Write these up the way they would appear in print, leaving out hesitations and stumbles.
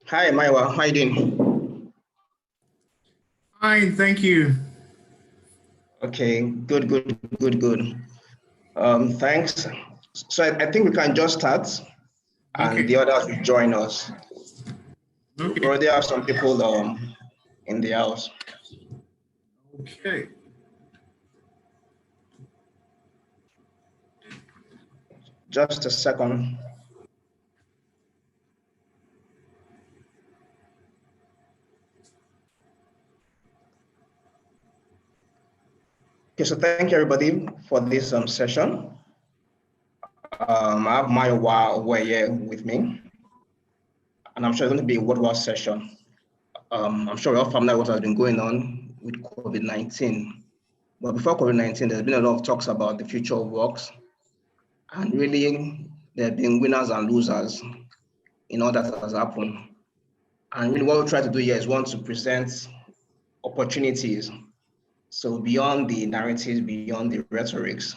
Hi, Maiwa. How you doing? Fine, thank you. Okay, good. Thanks. So I think we can just start, and Okay, the others will join us. We okay, already have some people in the house. okay. Just a second. Okay, so thank you everybody for this session. I have Maiwa Weye with me, and I'm sure it's going to be a worthwhile session. I'm sure we're all familiar with what has been going on with COVID-19. But before COVID-19, there's been a lot of talks about the future of works. And really, there have been winners and losers in all that has happened. And really what we try to do here is want to present opportunities. So beyond the narratives, beyond the rhetorics,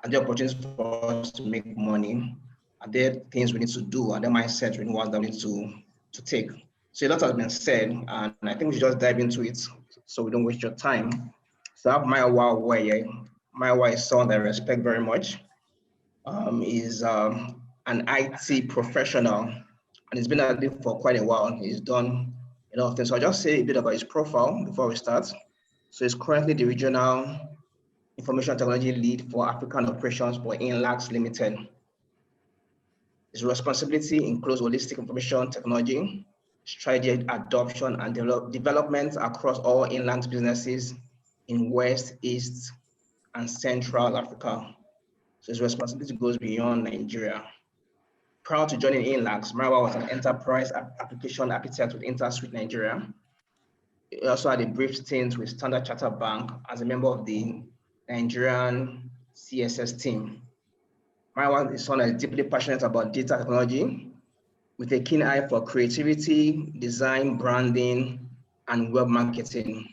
are there opportunities for us to make money? Are there things we need to do? Are there mindset renewals that we need to take? So a lot has been said, and I think we should just dive into it so we don't waste your time. So I have Maiwa Weye. Maiwa is someone that I respect very much. He's an IT professional, and he's been at it for quite a while. He's done a lot of things. So I'll just say a bit about his profile before we start. So he's currently the regional information technology lead for African operations for Inlax Limited. His responsibility includes holistic information technology, strategy adoption, and development across all inland businesses in West, East, and Central Africa. So his responsibility goes beyond Nigeria. Prior to joining Inlax, Marawa was an enterprise application architect with InterSuite Nigeria. He also had a brief stint with Standard Chartered Bank as a member of the Nigerian CSS team. Marawa is someone that is deeply passionate about data technology with a keen eye for creativity, design, branding, and web marketing.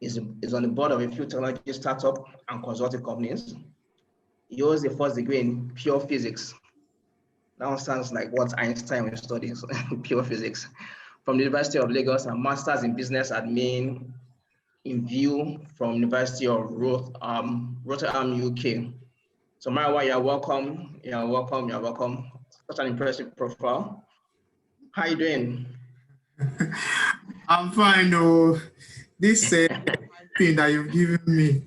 He's on the board of a few technology startup and consulting companies. He holds a first degree in pure physics. That sounds like what Einstein studies, pure physics, from the University of Lagos, and Masters in Business Admin in View from University of Rotterdam, UK. So Marawa, you're welcome. You're welcome. You're welcome. Such an impressive profile. How you doing? I'm fine. Oh, this thing that you've given me,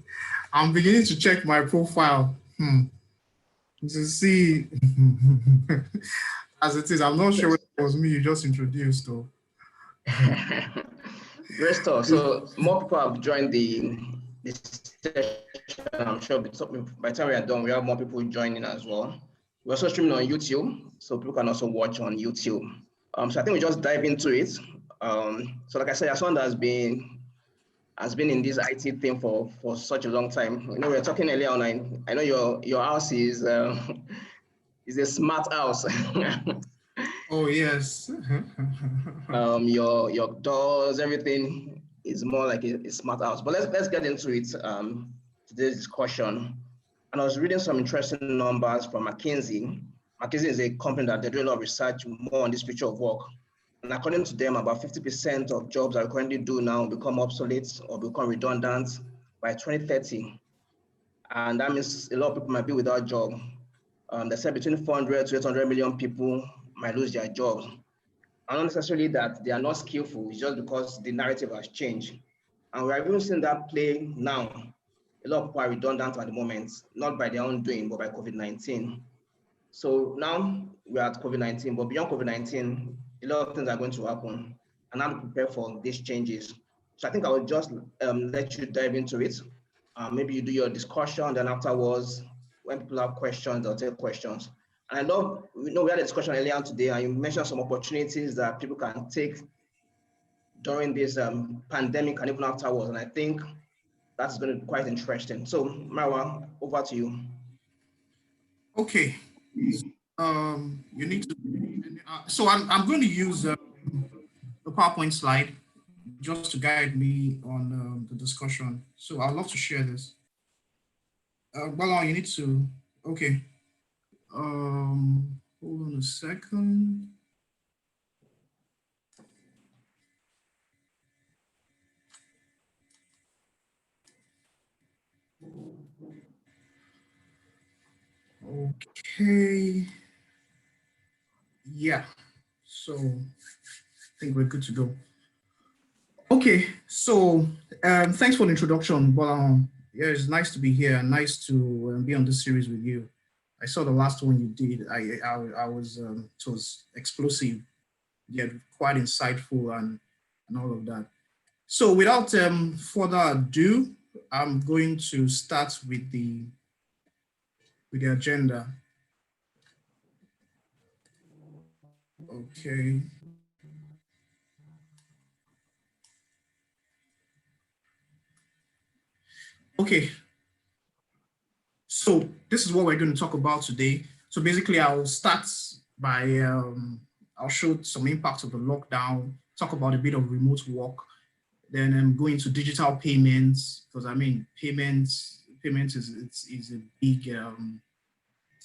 I'm beginning to check my profile to see as it is. I'm not sure whether it was me you just introduced, though. Great stuff. So more people have joined the session. I'm sure by the time we are done, we have more people joining as well. We're also streaming on YouTube, so people can also watch on YouTube. So I think we just dive into it. So like I said, as someone that has been in this IT thing for such a long time. You know, we were talking earlier on. I know your house is is a smart house. Oh, yes. Your doors, everything is more like a smart house. But let's get into it. Today's discussion. And I was reading some interesting numbers from McKinsey. McKinsey is a company that they do a lot of research more on this future of work. And according to them, about 50% of jobs that we currently do now become obsolete or become redundant by 2030. And that means a lot of people might be without a job. They said between 400 to 800 million people might lose their jobs. And not necessarily that they are not skillful, it's just because the narrative has changed. And we are even seeing that play now. A lot of people are redundant at the moment, not by their own doing, but by COVID-19. So now we're at COVID-19, but beyond COVID-19, a lot of things are going to happen, and I'm prepared for these changes. So I think I will just let you dive into it. Maybe you do your discussion, then afterwards, when people have questions, they'll take questions. And I love, we had a discussion earlier today, and you mentioned some opportunities that people can take during this pandemic and even afterwards. And I think that's going to be quite interesting. So Marwa, over to you. Okay. You need to. So I'm going to use the PowerPoint slide just to guide me on the discussion. So I'd love to share this. Bala, you need to. Okay. Hold on a second. Okay. Yeah. So I think we're good to go. Okay. So thanks for the introduction. But yeah, it's nice to be here and nice to be on this series with you. I saw the last one you did. I was it was explosive, yet quite insightful and all of that. So without further ado, I'm going to start with the agenda. Okay. Okay. So this is what we're going to talk about today. So basically, I'll start by I'll show some impacts of the lockdown, talk about a bit of remote work, then go into digital payments because I mean payments is a big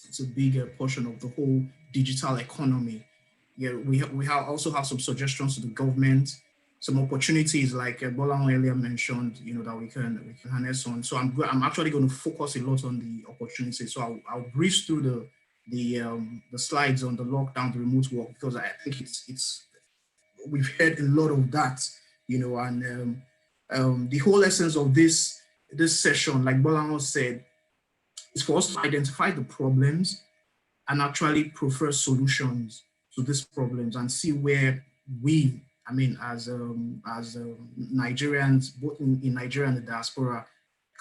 it's a big portion of the whole digital economy. Yeah, also have some suggestions to the government, some opportunities like Bola earlier mentioned, you know, that we can harness on. So I'm actually going to focus a lot on the opportunities. So I'll breeze through the slides on the lockdown, the remote work, because I think it's we've heard a lot of that, you know, and the whole essence of this session, like Bola said, is for us to identify the problems and actually prefer solutions to these problems and see where we, I mean, as Nigerians, both in Nigeria and the diaspora,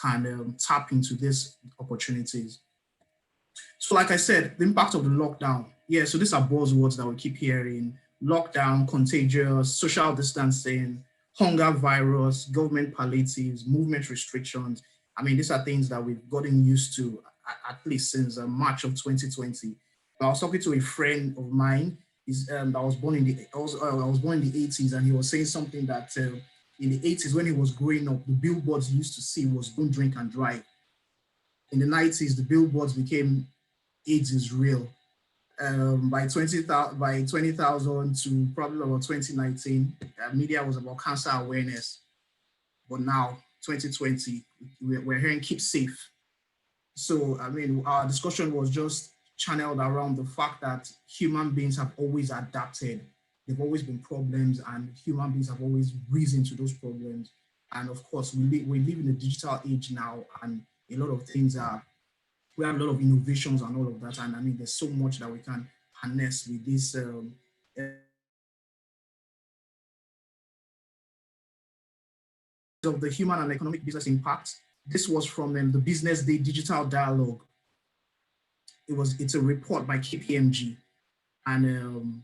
can tap into these opportunities. So like I said, the impact of the lockdown. Yeah, so these are buzzwords that we keep hearing: lockdown, contagious, social distancing, hunger virus, government palliatives, movement restrictions. I mean, these are things that we've gotten used to at least since March of 2020. I was talking to a friend of mine. I was born in the 80s, and he was saying something that in the 80s when he was growing up, the billboards he used to see was "Don't drink and drive." In the 90s, the billboards became "AIDS is real." By 20,000 to probably about 2019, media was about cancer awareness. But now, 2020, we're hearing "keep safe." So, I mean, our discussion was just channeled around the fact that human beings have always adapted. There've always been problems, and human beings have always risen to those problems. And of course, we live in a digital age now, and a lot of things are we have a lot of innovations and all of that. And I mean, there's so much that we can harness with this of the human and economic business impact. This was from the Business Day Digital Dialogue. It's a report by KPMG, and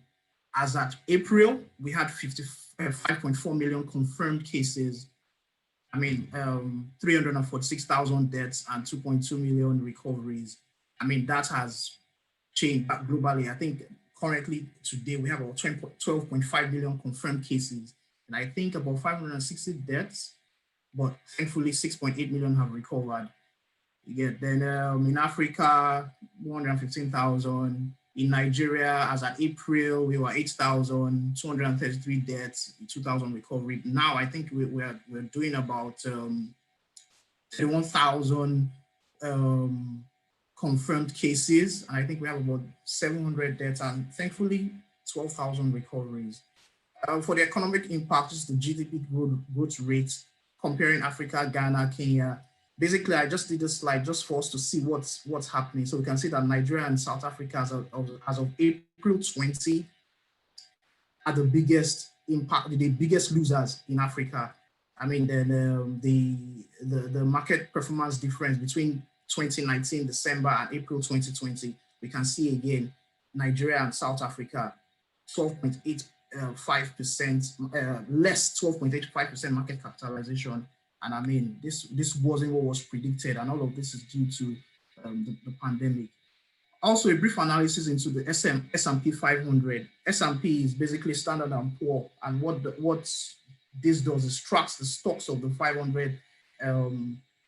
as at April, we had 5.4 million confirmed cases. I mean, 346,000 deaths and 2.2 million recoveries. I mean, that has changed globally. I think currently today we have about 12.5 million confirmed cases, and I think about 560 deaths, but thankfully 6.8 million have recovered. Yeah, then in Africa, 115,000. In Nigeria, as at April, we were 8,233 deaths, 2,000 recovery. Now I think we're doing about 31,000 confirmed cases. And I think we have about 700 deaths and thankfully 12,000 recoveries. For the economic impact, just the GDP growth rate, comparing Africa, Ghana, Kenya. Basically, I just did this slide just for us to see what's happening. So we can see that Nigeria and South Africa, as of April 20, are the biggest impact, the biggest losers in Africa. I mean, the market performance difference between 2019 December and April 2020, we can see again Nigeria and South Africa, 12.85% less, 12.85% market capitalization. And I mean, this wasn't what was predicted, and all of this is due to the pandemic. Also, a brief analysis into the S&P 500. S&P is basically Standard and Poor, and what this does is tracks the stocks of the 500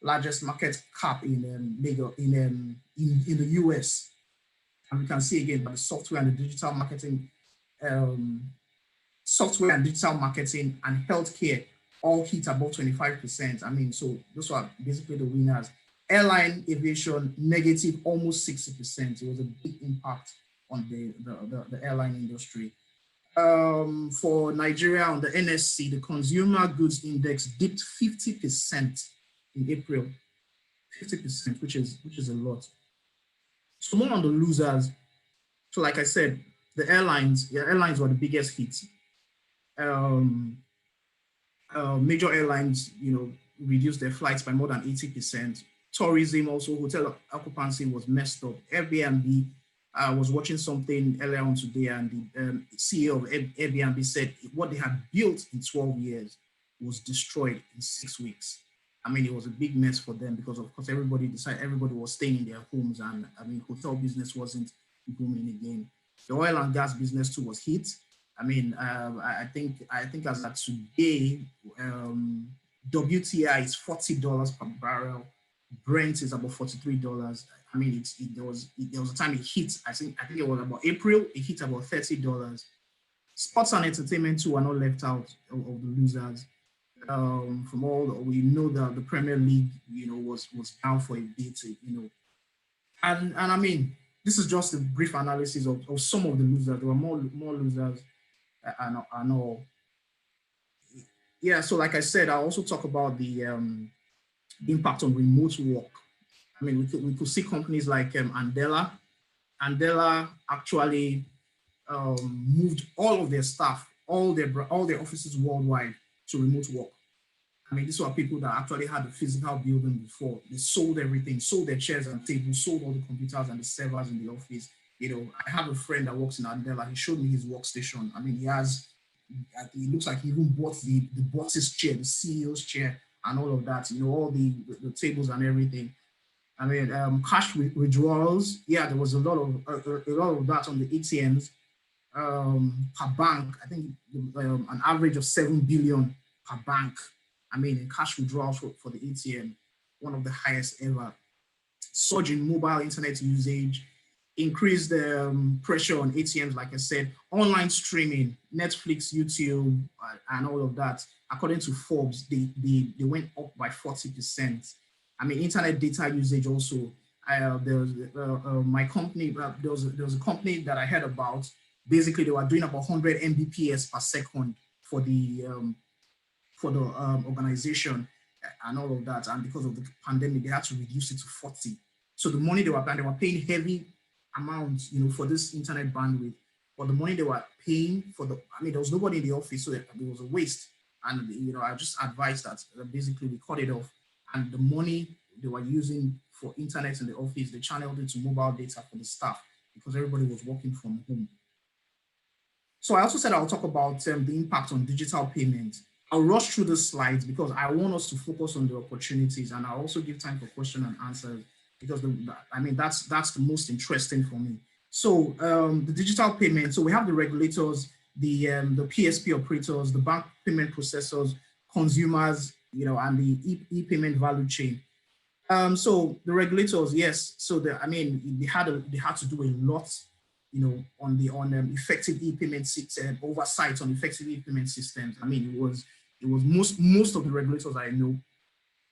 largest market cap in the US. And we can see again that the software and digital marketing and healthcare all hit above 25%. I mean, so those are basically the winners. Airline aviation, negative almost 60%. It was a big impact on the airline industry. For Nigeria on the NSC, the consumer goods index dipped 50% in April, 50%, which is a lot. So more on the losers. So like I said, the airlines were the biggest hit. Major airlines, reduced their flights by more than 80%. Tourism also, hotel occupancy was messed up. Airbnb, I was watching something earlier on today, and the CEO of Airbnb said what they had built in 12 years was destroyed in 6 weeks. I mean, it was a big mess for them because, of course, everybody was staying in their homes, and I mean, hotel business wasn't booming again. The oil and gas business too was hit. I mean, I think as of today, WTI is $40 per barrel. Brent is about $43. I mean, there was a time it hit. I think it was about April. It hit about $30. Sports and entertainment too are not left out of the losers. From all we know that the Premier League, was down for a bit, and I mean, this is just a brief analysis of some of the losers. There were more losers, and all. Yeah, so like I said, I also talk about the impact on remote work. I mean, we could see companies like Andela. Andela actually moved all of their staff, all their offices worldwide to remote work. I mean, these were people that actually had the physical building before. They sold everything, sold their chairs and tables, sold all the computers and the servers in the office. I have a friend that works in Andela. He showed me his workstation. I mean, it looks like he even bought the boss's chair, the CEO's chair, and all of that, all the tables and everything. I mean, cash withdrawals. Yeah, there was a lot of that on the ATMs per bank. I think an average of 7 billion per bank. I mean, in cash withdrawals for the ATM, one of the highest ever. Surge in mobile internet usage, increased pressure on ATMs, like I said, online streaming, Netflix, YouTube, and all of that. According to Forbes, they went up by 40%. I mean, internet data usage also. There was my company. There was a company that I heard about. Basically, they were doing about 100 Mbps per second for the organization and all of that. And because of the pandemic, they had to reduce it to 40. So the money they were paying heavy amounts, for this internet bandwidth. But the money they were paying there was nobody in the office, so there was a waste. And I just advised that basically we cut it off. And the money they were using for internet in the office, they channeled it to mobile data for the staff because everybody was working from home. So I also said I'll talk about the impact on digital payments. I'll rush through the slides because I want us to focus on the opportunities, and I'll also give time for question and answers because that's the most interesting for me. So the digital payment. So we have the regulators, the PSP operators, the bank payment processors, consumers, and the e-payment value chain. So the regulators, yes. So they had to do a lot, on effective e-payment system, oversight on effective e-payment systems. I mean, it was most of the regulators I know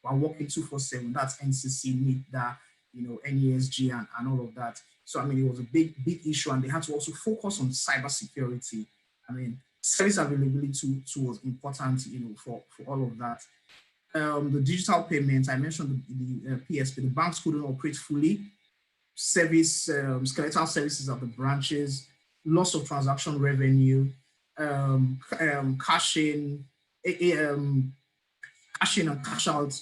are working 24/7. That's NCC, NIPDA, NESG, and all of that. So I mean, it was a big issue, and they had to also focus on cybersecurity. I mean, service availability too was important, for all of that. The digital payments, I mentioned the PSP, the banks couldn't operate fully. Skeletal services at the branches, loss of transaction revenue, cash in and cash out,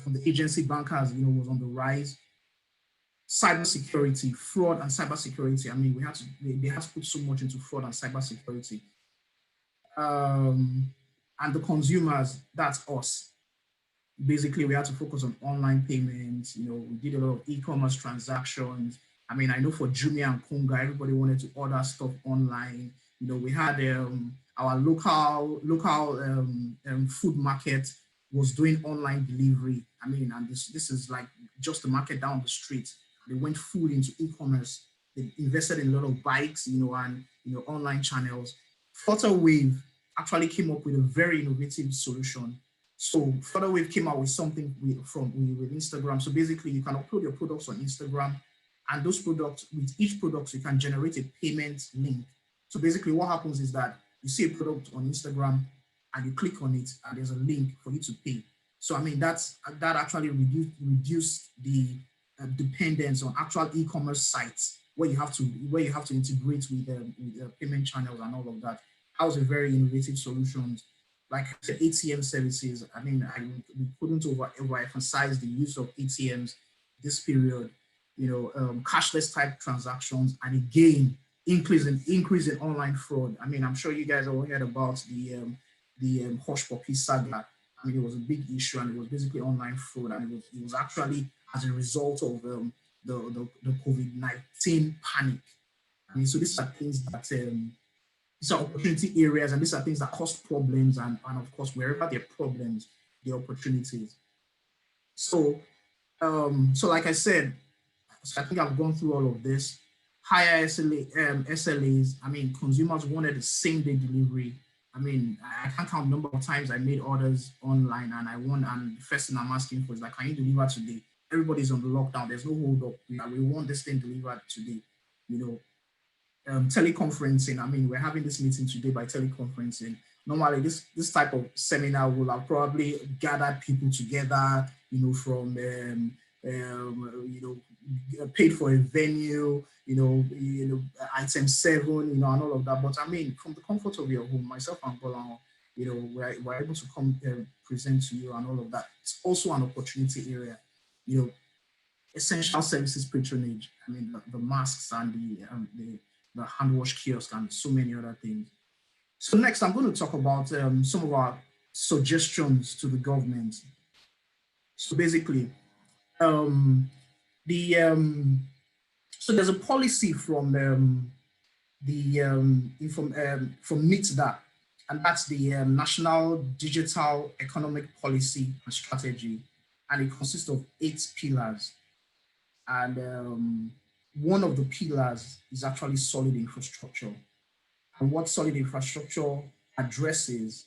from the agency bankers, was on the rise. Cybersecurity, fraud and cybersecurity. I mean, they had to put so much into fraud and cybersecurity. And the consumers, that's us. Basically, we had to focus on online payments. We did a lot of e-commerce transactions. I mean, I know for Jumia and Konga, everybody wanted to order stuff online. We had our local food market was doing online delivery. I mean, and this is like just the market down the street. They went full into e-commerce. They invested in a lot of bikes, and online channels. Flutterwave actually came up with a very innovative solution So Flutterwave came out with something with Instagram. So basically, you can upload your products on Instagram, and those products, with each product, you can generate a payment link. So basically, what happens is that you see a product on Instagram, and you click on it, and there's a link for you to pay. So I mean, that actually reduced the dependence on actual e-commerce sites where you have to integrate with payment channels and all of that. That was a very innovative solution. Like I said, ATM services. I mean, we couldn't overemphasize the use of ATMs this period. Cashless type transactions, and again, increase in online fraud. I mean, I'm sure you guys all heard about the Hush Puppy saga. I mean, it was a big issue, and it was basically online fraud, and it was actually as a result of the COVID-19 panic. I mean, so these are things that these are opportunity areas, and these are things that cause problems, and of course, wherever there are problems, there are opportunities. So, so like I said, so I think I've gone through all of this. Higher SLAs. I mean, consumers wanted the same day delivery. I mean, I can't count the number of times I made orders online, and and the first thing I'm asking for is like, can you deliver today? Everybody's on the lockdown. There's no hold up. We want this thing delivered today. Teleconferencing. I mean, we're having this meeting today by teleconferencing. Normally, this type of seminar will have probably gathered people together, from paid for a venue, item 7, and all of that. But I mean, from the comfort of your home, myself and Bolan, we're able to come present to you and all of that. It's also an opportunity area, essential services patronage. I mean, the masks and the hand wash kiosk and so many other things. So next, I'm going to talk about some of our suggestions to the government. So basically, so there's a policy from NITDA, and that's the National Digital Economic Policy and Strategy, and it consists of 8 pillars. And one of the pillars is actually solid infrastructure. And what solid infrastructure addresses,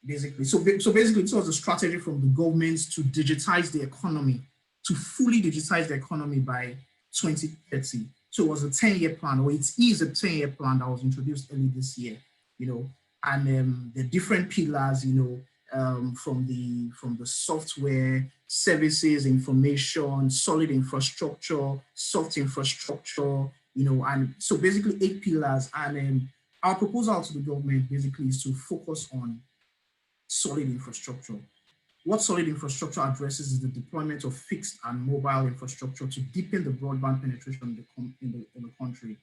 basically, so basically it was a strategy from the government to digitize the economy, to fully digitize the economy by 2030. So it was a 10-year plan, or it is a 10-year plan that was introduced early this year, and the different pillars, from the software, services, information, solid infrastructure, soft infrastructure, and so basically 8 pillars. And our proposal to the government basically is to focus on solid infrastructure. What solid infrastructure addresses is the deployment of fixed and mobile infrastructure to deepen the broadband penetration in the country.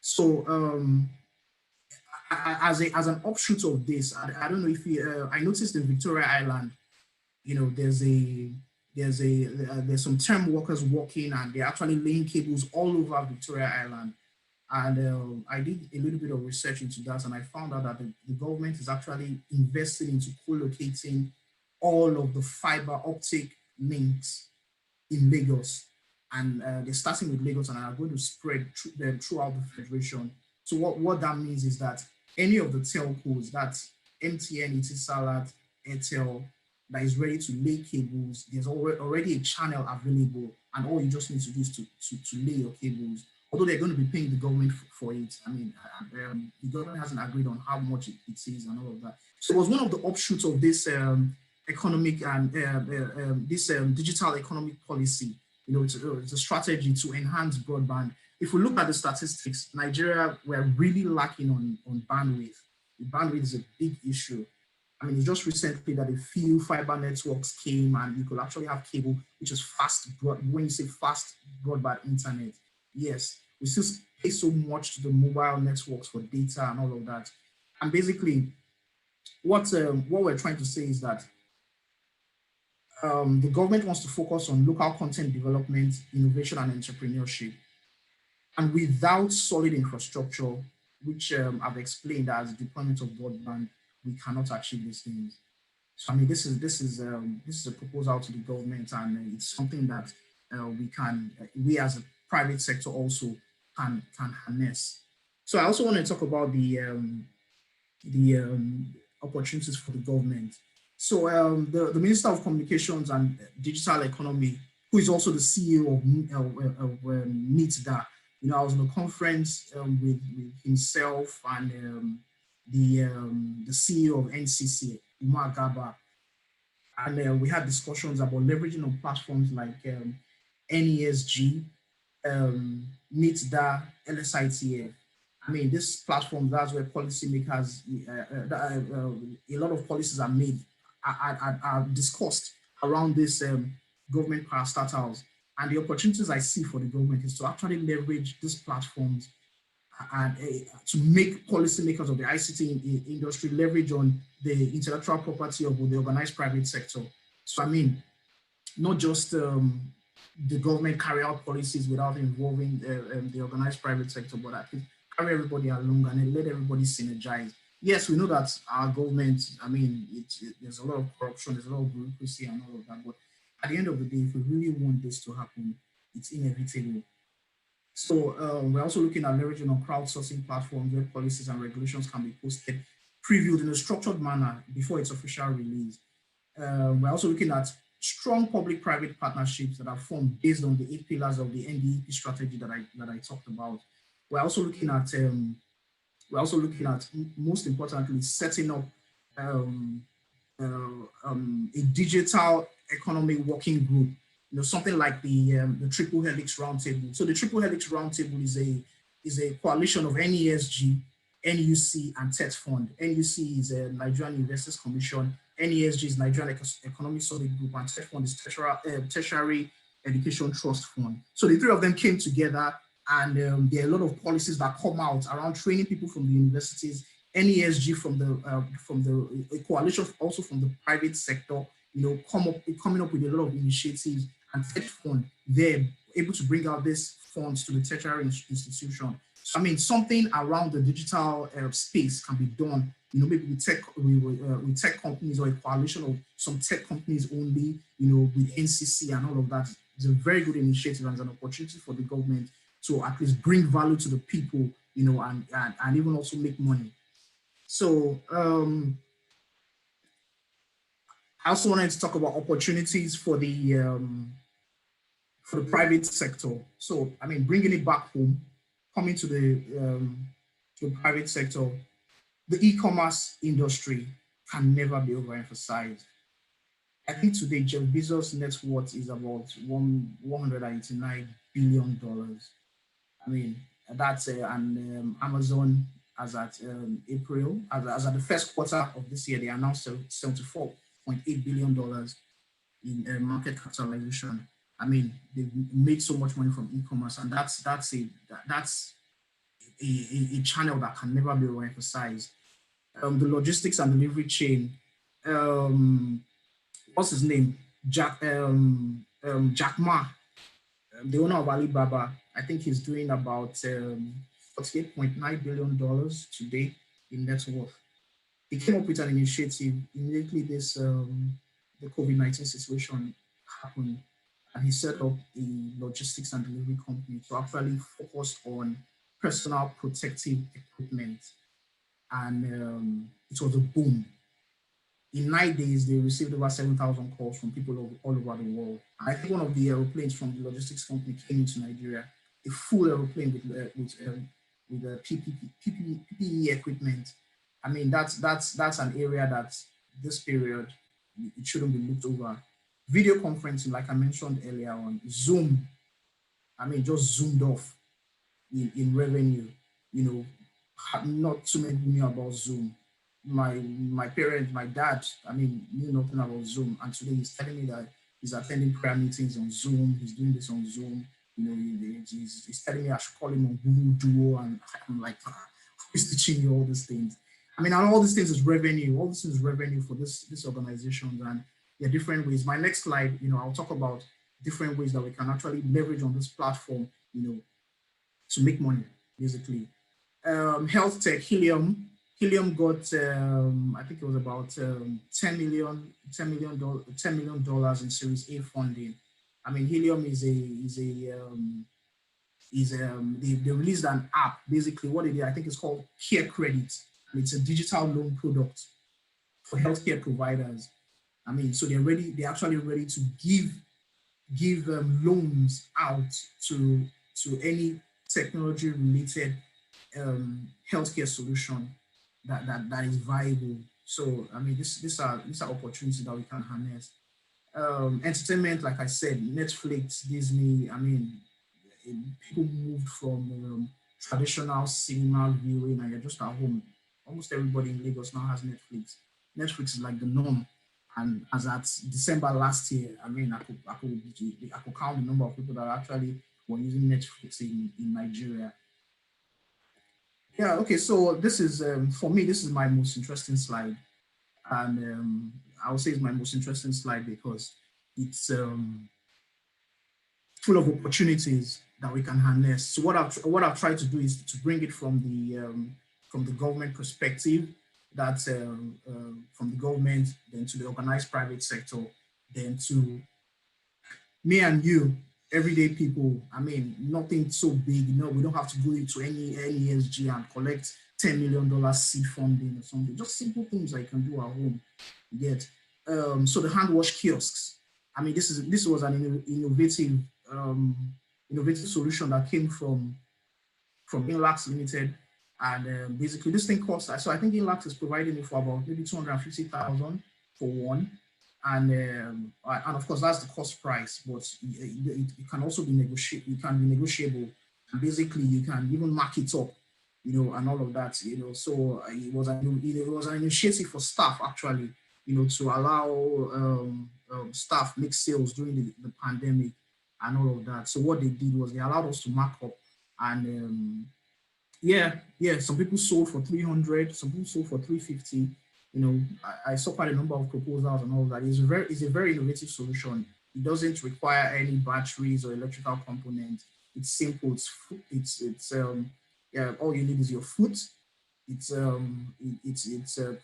So as an offshoot of this, I don't know if I noticed in Victoria Island, there's some term workers working, and they're actually laying cables all over Victoria Island. And I did a little bit of research into that, and I found out that the government is actually investing into co-locating all of the fiber optic links in Lagos. And they're starting with Lagos and are going to spread them throughout the federation. So what that means is that any of the telcos, that's MTN, Etisalat, Airtel, that is ready to lay cables, there's already a channel available, and all you just need to do is to lay your cables. Although they're going to be paying the government for it. I mean, the government hasn't agreed on how much it is and all of that. So it was one of the offshoots of this economic and this digital economic policy. It's a strategy to enhance broadband. If we look at the statistics, Nigeria, we're really lacking on bandwidth. The bandwidth is a big issue. I mean, it's just recently that a few fiber networks came, and you could actually have cable, which is fast. When you say fast broadband internet, yes, we still pay so much to the mobile networks for data and all of that. And basically, what we're trying to say is that the government wants to focus on local content development, innovation, and entrepreneurship. And without solid infrastructure, which I've explained as deployment of broadband, we cannot achieve these things. So I mean, this is a proposal to the government, and it's something that we as a private sector also can harness. So I also want to talk about the opportunities for the government. So the Minister of Communications and Digital Economy, who is also the CEO of NITDA, you know, I was in a conference with himself and the CEO of NCC, Umar Gaba, and we had discussions about leveraging on platforms like NESG, NITDA, LSITF. I mean, this platform, that's where policymakers, a lot of policies are made, are discussed around this government parastatals. And the opportunities I see for the government is to actually leverage these platforms and to make policymakers of the ICT industry leverage on the intellectual property of the organized private sector. So, I mean, not just the government carry out policies without involving the organized private sector, but at least carry everybody along and let everybody synergize. Yes, we know that our government, I mean, there's a lot of corruption, there's a lot of bureaucracy and all of that, but at the end of the day, if we really want this to happen, it's inevitable. So we're also looking at leveraging on crowdsourcing platforms where policies and regulations can be posted, previewed in a structured manner before its official release. We're also looking at strong public-private partnerships that are formed based on the 8 pillars of the NDEP strategy that I talked about. We're also looking at most importantly setting up a digital economy working group. You know, something like the Triple Helix Roundtable. So the Triple Helix Roundtable is a coalition of NESG, NUC, and TET Fund. NUC is a Nigerian Investors Commission. NESG is Nigerian Economic Survey Group, and TET Fund is Tertiary Education Trust Fund. So the three of them came together, and there are a lot of policies that come out around training people from the universities. NESG from the coalition, also from the private sector, you know, coming up with a lot of initiatives, and TET Fund, they're able to bring out these funds to the tertiary institution. So, I mean, something around the digital space can be done, you know, maybe with tech companies or a coalition of some tech companies only, you know, with NCC and all of that. It's a very good initiative and an opportunity for the government to at least bring value to the people, you know, and even also make money. So I also wanted to talk about opportunities for the private sector. So, I mean, bringing it back home, coming to the private sector, the e-commerce industry can never be overemphasized. I think today Jeff Bezos' net worth is about $189 billion. I mean, that's and Amazon, as at April, as at the first quarter of this year, they announced $74.8 billion in market capitalization. I mean, they've made so much money from e-commerce, and that's a channel that can never be overemphasized. The logistics and delivery chain. What's his name? Jack Ma, the owner of Alibaba. I think he's doing about $48.9 billion today in net worth. He came up with an initiative immediately the COVID-19 situation happened, and he set up a logistics and delivery company to actually focus on personal protective equipment. And it was a boom. In 9 days, they received over 7,000 calls from people all over the world. And I think one of the airplanes from the logistics company came into Nigeria, a full airplane with PPE equipment. I mean, that's an area that this period, it shouldn't be looked over. Video conferencing, like I mentioned earlier on, Zoom, I mean, just zoomed off in revenue. You know, not too many people knew about Zoom. My parents, my dad, I mean, knew nothing about Zoom. And today he's telling me that he's attending prayer meetings on Zoom. He's doing this on Zoom. You know, he's telling me I should call him on Google Duo. And I'm like, who's teaching you all these things? I mean, and all these things is revenue. All this is revenue for this organization. And there are different ways. My next slide, you know, I'll talk about different ways that we can actually leverage on this platform, you know, to make money, basically. Health tech, Helium. Helium got, I think it was about $10 million in Series A funding. I mean, Helium they released an app. Basically, what it is, I think it's called Care Credit. And it's a digital loan product for healthcare providers. I mean, so they're actually ready to give loans out to any technology related healthcare solution that is viable. So I mean, these are opportunities that we can harness. Entertainment, like I said, Netflix, Disney. I mean, people moved from traditional cinema viewing, and you're just at home. Almost everybody in Lagos now has Netflix. Netflix is like the norm. And as at December last year, I mean, I could count the number of people that actually were using Netflix in Nigeria. Yeah, okay, so this is, for me, this is my most interesting slide. And I would say it's my most interesting slide because it's full of opportunities that we can harness. So what I've tried to do is to bring it from the government perspective, that from the government, then to the organized private sector, then to me and you, everyday people. I mean, nothing so big. You know, we don't have to go into any ESG and collect $10 million seed funding or something. Just simple things that you can do at home. Yet, so the hand wash kiosks. I mean, this was an innovative solution that came from Inlax Limited, and basically this thing costs. So I think Inlax is providing it for about maybe 250,000 for one, and of course that's the cost price, but it can also be negotiable. It can be negotiable, and basically you can even mark it up, you know, and all of that, you know. So it was an initiative for staff actually, you know, to allow staff make sales during the pandemic and all of that. So what they did was they allowed us to mark up, and yeah, some people sold for 300, some people sold for 350. You know, I saw quite a number of proposals and all that. It's a very innovative solution. It doesn't require any batteries or electrical components. It's simple. It's yeah, all you need is your foot. It's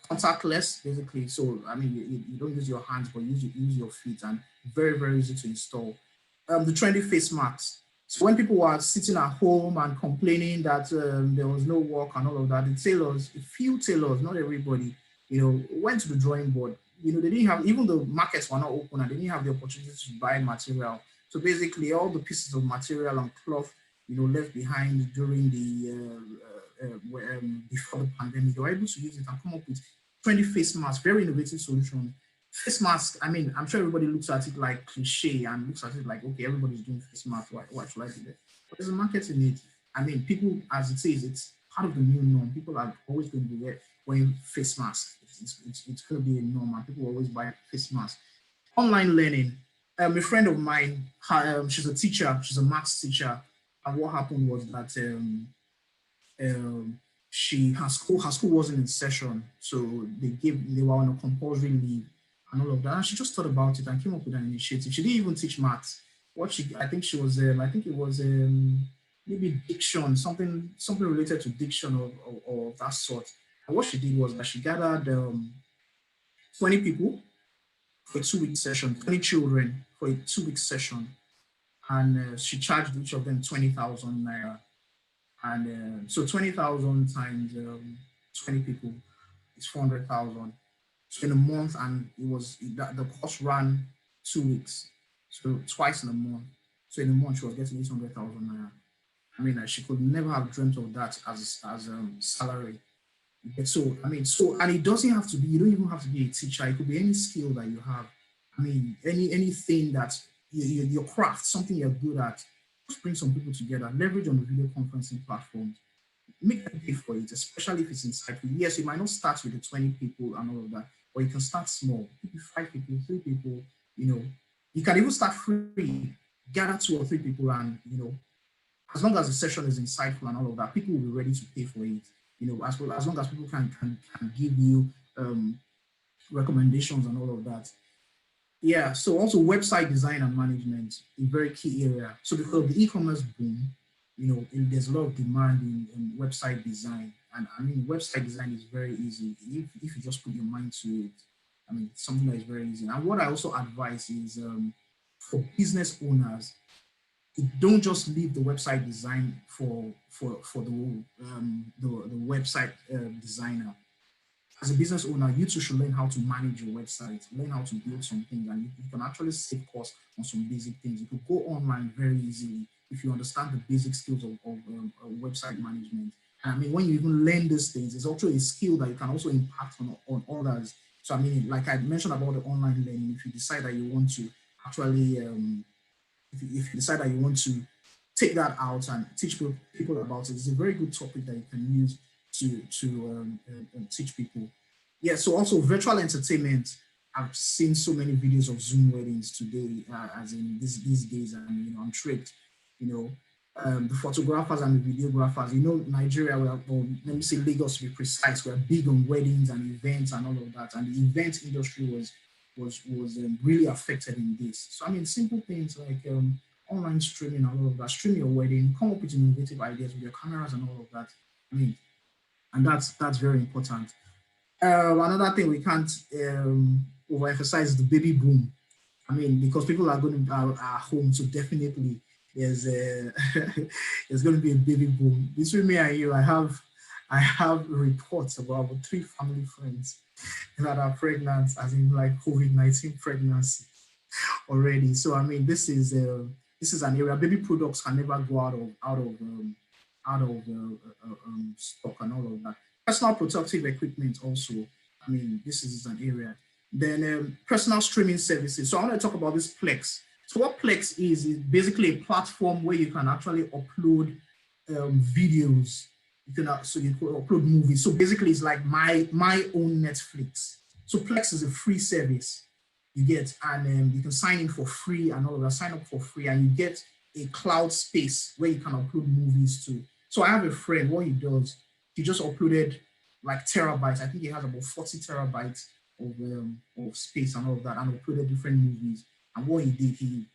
contactless basically. So I mean, you don't use your hands, but use your feet, and very easy to install. The trendy face masks. So when people were sitting at home and complaining that there was no work and all of that, the tailors, a few tailors, not everybody, you know, went to the drawing board. You know, they didn't have, even the markets were not open and they didn't have the opportunity to buy material. So basically all the pieces of material and cloth, you know, left behind during before the pandemic, they were able to use it and come up with 20 face masks, very innovative solution. Face mask, I mean, I'm sure everybody looks at it like cliche and looks at it like, okay, everybody's doing face mask, why should I do that? But there's a market in it. I mean, people, as it says, it's part of the new norm. People are always going to be wearing face masks. It's going to be a norm, and people always buy face masks. Online learning. A friend of mine, she's a teacher, she's a maths teacher, and what happened was that her school wasn't in session, so they were on a compulsory leave and all of that. And she just thought about it and came up with an initiative. She didn't even teach maths. I think it was maybe diction, something related to diction or that sort. And what she did was that she gathered 20 people for a 2-week session, 20 children for a 2-week session, and she charged each of them 20,000 naira. And so 20,000 times 20 people is 400,000. So in a month, and the course ran 2 weeks, so twice in a month. So in a month, she was getting 800,000 naira. I mean, she could never have dreamt of that as salary. So I mean, and it doesn't have to be. You don't even have to be a teacher. It could be any skill that you have. I mean, anything that your craft, something you're good at. Just bring some people together, leverage on the video conferencing platforms, make them pay for it, especially if it's insightful. Yes, you might not start with the 20 people and all of that, but you can start small. Maybe 5 people, 3 people, you know. You can even start free, gather 2 or 3 people, and, you know, as long as the session is insightful and all of that, people will be ready to pay for it. You know, as long as people can give you recommendations and all of that. Yeah, so also website design and management, a very key area. So because of the e-commerce boom, you know, there's a lot of demand in website design. And I mean, website design is very easy. If you just put your mind to it, I mean, something that is very easy. And what I also advise is for business owners, don't just leave the website design for the website designer. as a business owner, you too should learn how to manage your website, learn how to build some things, and you can actually save costs on some basic things. You could go online very easily if you understand the basic skills of website management. And I mean, when you even learn these things, it's also a skill that you can also impact on others. So I mean, like I mentioned about the online learning, if you decide that you want to actually, if you decide that you want to take that out and teach people about it, it's a very good topic that you can use to teach people. Yeah, so also virtual entertainment. I've seen so many videos of Zoom weddings today, as in these days, and you know, I'm tricked. You know, the photographers and the videographers. You know, Nigeria, or let me say Lagos to be precise, we're big on weddings and events and all of that, and the event industry was really affected in this. So I mean, simple things like online streaming and all of that. Stream your wedding, come up with innovative ideas with your cameras and all of that. I mean, and that's very important. Another thing we can't overemphasize is the baby boom. I mean, because people are going to are home, so definitely there's a there's going to be a baby boom. Between me and you, I have reports about 3 family friends that are pregnant, as in like COVID-19 pregnancy already. So I mean, this is an area baby products can never go out of stock and all of that. Personal protective equipment also. I mean, this is an area. Then personal streaming services. So I want to talk about this Plex. So what Plex is basically a platform where you can actually upload videos. You can upload movies. So basically, it's like my own Netflix. So Plex is a free service you get, and you can sign in for free and all of that. Sign up for free, and you get a cloud space where you can upload movies to. So I have a friend. What he does, he just uploaded like terabytes. I think he has about 40 terabytes of space and all of that, and uploaded different movies. And what he did, he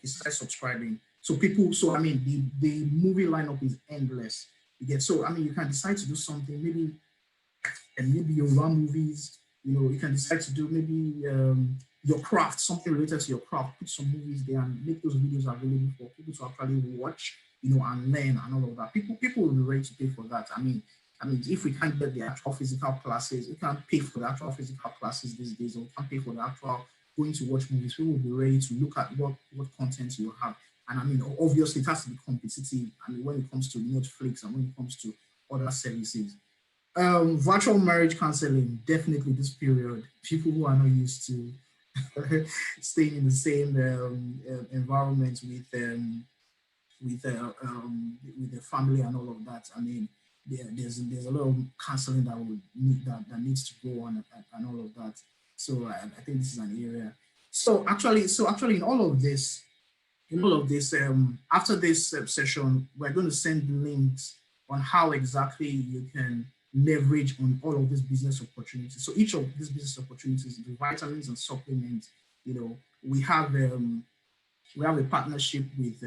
started subscribing. So people, so I mean, the movie lineup is endless. You get, so I mean, you can decide to do something, maybe your run movies. You know, you can decide to do maybe your craft, something related to your craft. Put some movies there and make those videos available for people to actually watch, you know, and learn and all of that. People will be ready to pay for that. I mean, if we can't get the actual physical classes, we can't pay for the actual physical classes these days, or we can't pay for the actual going to watch movies. People will be ready to look at what content you have. And I mean, obviously, it has to be competitive. I mean, when it comes to Netflix and when it comes to other services. Virtual marriage counseling, definitely this period. People who are not used to staying in the same environment with the family and all of that. I mean, there's a lot of counseling that needs to go on and all of that. So I think this is an area. So actually, in all of this, after this session, we're going to send links on how exactly you can leverage on all of these business opportunities. So each of these business opportunities, the vitamins and supplements, you know, we have a partnership with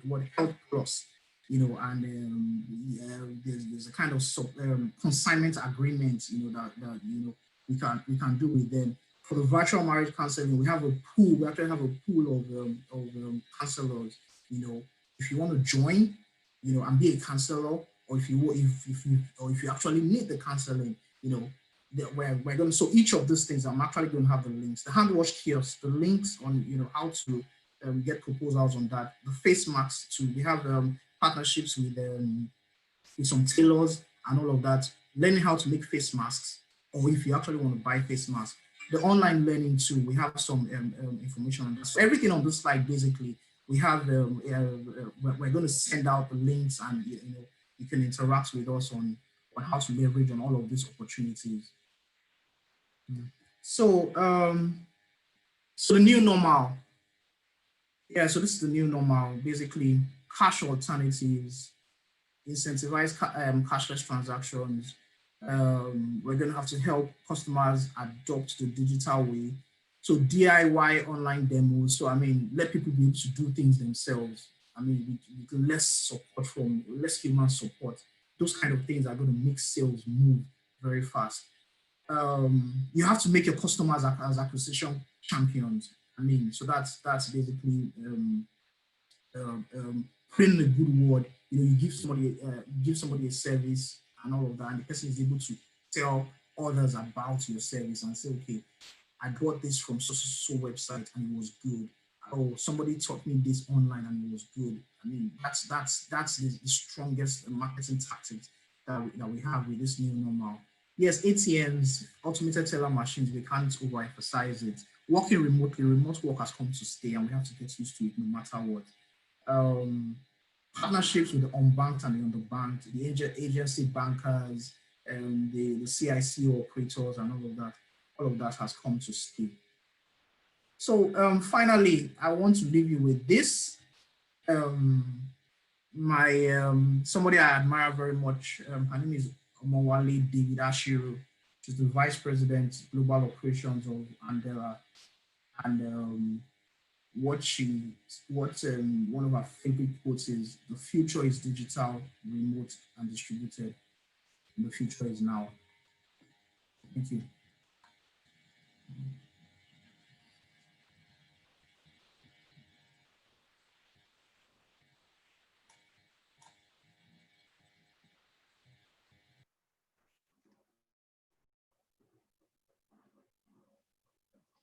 what Health Plus, you know, and there's a kind of consignment agreement, you know, that you know we can do with them. For the virtual marriage counseling, we have a pool. We actually have a pool of counselors. You know, if you want to join, you know, and be a counselor, or if you actually need the counseling, you know, we're going to. So each of these things, I'm actually going to have the links. The hand wash kiosk, the links on, you know, how to get proposals on that. The face masks too. We have partnerships with some tailors and all of that. Learning how to make face masks, or if you actually want to buy face masks. The online learning too, we have some information on that. So everything on this slide, basically, we have, we're going to send out the links, and you know, you can interact with us on how to leverage on all of these opportunities. So, so the new normal. Yeah, so this is the new normal, basically cash alternatives, incentivize cashless transactions. We're going to have to help customers adopt the digital way. So DIY online demos. So I mean, let people be able to do things themselves. I mean, with less support from less human support. Those kind of things are going to make sales move very fast. You have to make your customers as acquisition champions. I mean, so that's basically putting in a good word. You know, you give somebody a service, and all of that, and the person is able to tell others about your service and say, okay, I got this from so website and it was good. Oh, somebody taught me this online and it was good. I mean, that's the strongest marketing tactics that we have with this new normal. Yes, ATMs, automated teller machines, we can't overemphasize it. Working remotely, remote work has come to stay, and we have to get used to it no matter what. Um, Partnerships with the unbanked and the underbanked, the agency bankers, the CIC operators, and all of that has come to stay. So finally, I want to leave you with this. Somebody I admire very much. Her name is Omowale David Ashiru. She's the Vice President, Global Operations of Andela, and one of her favorite quotes is, "The future is digital, remote, and distributed. And the future is now." Thank you.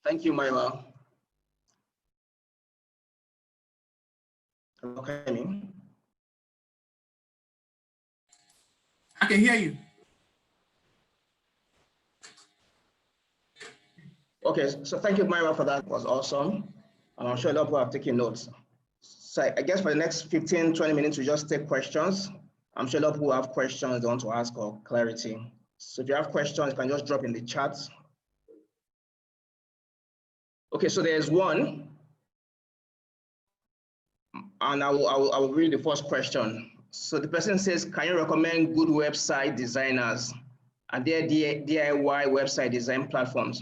Thank you, Myra. Okay. I can hear you. Okay, so thank you, Myra, for that. It was awesome. And I'm sure a lot of people have taken notes. So I guess for the next 15, 20 minutes, we just take questions. I'm sure a lot of people have questions they want to ask or clarity. So if you have questions, you can just drop in the chat. Okay, so there's one. And I will read the first question. So the person says, can you recommend good website designers and their DIY website design platforms?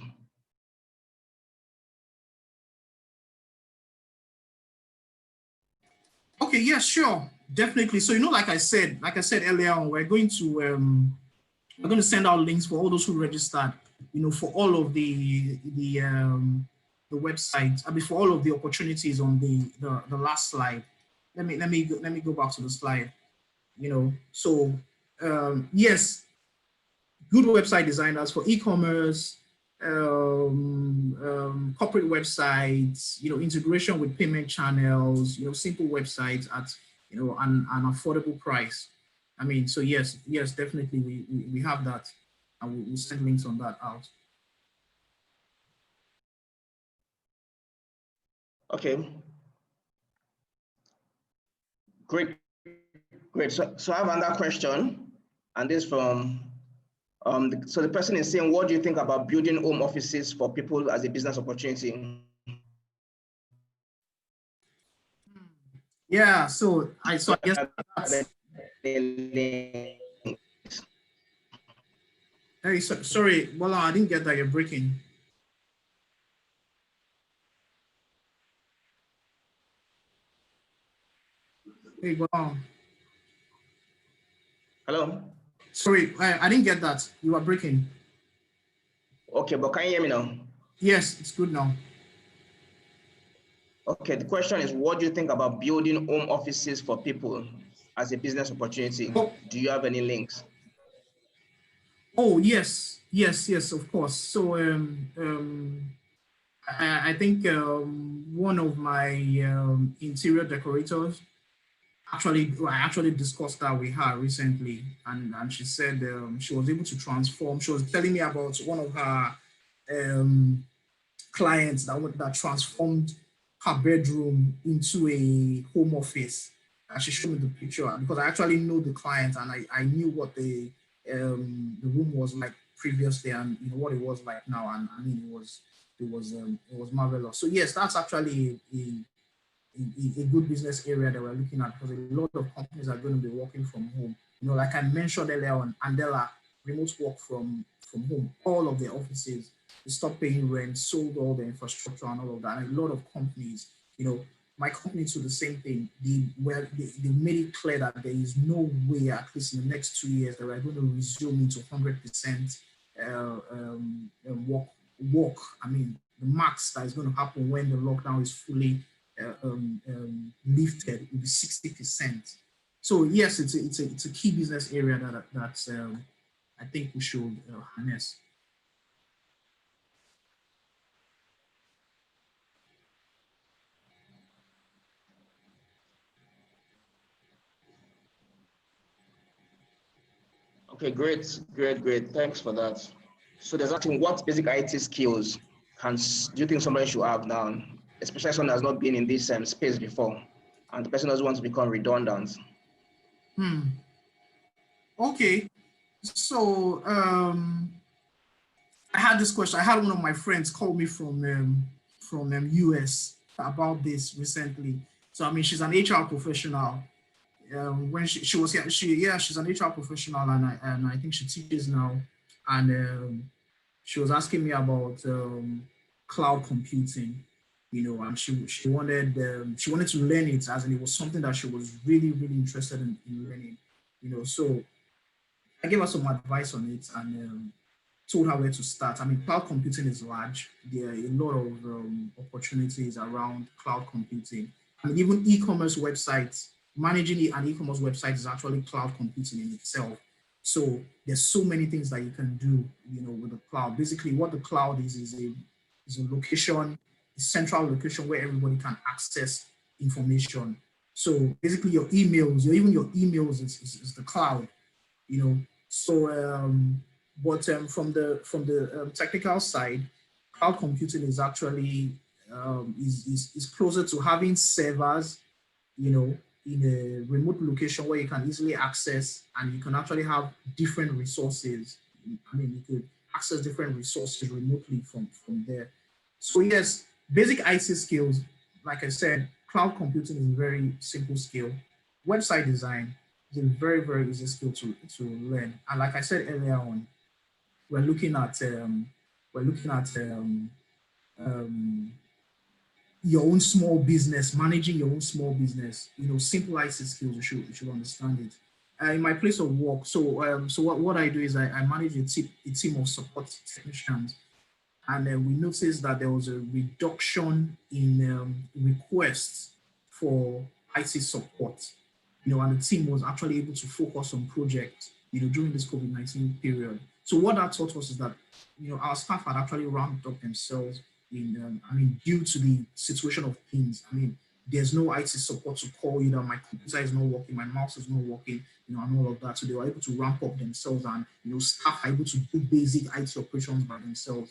Okay, yes, sure, definitely. So like I said earlier on, we're going to send out links for all those who registered. For all of the websites. I mean, for all of the opportunities on the last slide. Let me go back to the slide. So yes, good website designers for e-commerce, corporate websites, integration with payment channels, simple websites at an affordable price. I mean, so yes, definitely we have that, and we'll send links on that out. Okay. Great. So I have another question, and this from so the person is saying, what do you think about building home offices for people as a business opportunity? Yeah, so I guess that's, hey, sorry, Bola, I didn't get that. You're breaking. Hey, Bola. Hello? Sorry, I didn't get that. You are breaking. Okay, but can you hear me now? Yes, it's good now. Okay, the question is, what do you think about building home offices for people as a business opportunity? Oh. Do you have any links? Oh, yes, of course. So I think one of my interior decorators I actually discussed that with her recently, and she said she was able to transform. She was telling me about one of her clients that transformed her bedroom into a home office. And she showed me the picture because I actually know the client, and I knew what the room was like previously, and what it was like now. And I mean, it was marvelous. So yes, that's actually a good business area that we're looking at, because a lot of companies are going to be working from home. Like I mentioned earlier on, Andela, remote work from home. All of the offices, they stopped paying rent, sold all the infrastructure and all of that. And a lot of companies, my company to the same thing. They made it clear that there is no way, at least in the next 2 years, that we're going to resume into 100% work. I mean, the max that is going to happen when the lockdown is fully lifted will be 60%. So yes, it's a key business area that I think we should harness. Okay, great, great, great. Thanks for that. So there's asking what basic IT skills do you think somebody should have now, especially someone that's not been in this space before, and the person doesn't want to become redundant? Okay, so I had this question. I had one of my friends call me from US about this recently. So I mean, she's an HR professional. When she was here, she's an HR professional, and I think she teaches now. And she was asking me about cloud computing, and she wanted to learn it, as in it was something that she was really interested in learning, So I gave her some advice on it and told her where to start. I mean, cloud computing is large. There are a lot of opportunities around cloud computing. I mean, even e-commerce websites, managing an e-commerce website is actually cloud computing in itself. So there's so many things that you can do, with the cloud. Basically, what the cloud is a location, a central location where everybody can access information. So basically, your emails, even your emails is the cloud, So from the technical side, cloud computing is actually is closer to having servers, in a remote location where you can easily access, and you can actually have different resources. I mean, you could access different resources remotely from there. So yes, basic IT skills, like I said, cloud computing is a very simple skill. Website design is a very easy skill to learn. And like I said earlier on, we're looking at your own small business, managing your own small business. Simple IT skills. You should understand it. In my place of work, so what I do is I manage a team of support technicians, and we noticed that there was a reduction in requests for IT support. And the team was actually able to focus on projects, during this COVID-19 period. So what that taught us is that, our staff had actually ramped up themselves due to the situation of things. I mean, there's no IT support to call, my computer is not working, my mouse is not working, and all of that. So they were able to ramp up themselves, and, staff are able to do basic IT operations by themselves.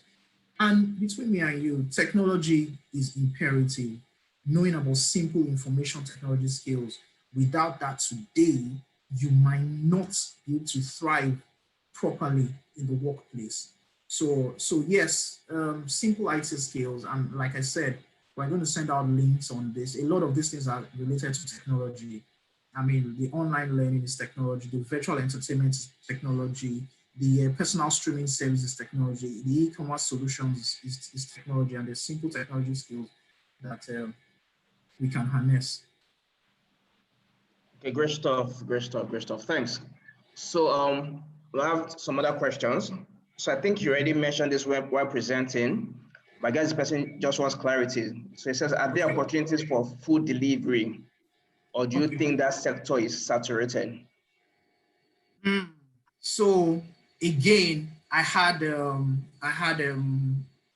And between me and you, technology is imperative. Knowing about simple information technology skills, without that today, you might not be able to thrive properly in the workplace. So yes, simple IT skills. And like I said, we're going to send out links on this. A lot of these things are related to technology. I mean, the online learning is technology, the virtual entertainment is technology, the personal streaming services technology, the e-commerce solutions is technology, and the simple technology skills that we can harness. Okay, great stuff, great stuff, great stuff. Thanks. So we'll have some other questions. So I think you already mentioned this while presenting, but I guess the person just wants clarity. So it says, are there opportunities for food delivery, or do you think that sector is saturated? So again, I had a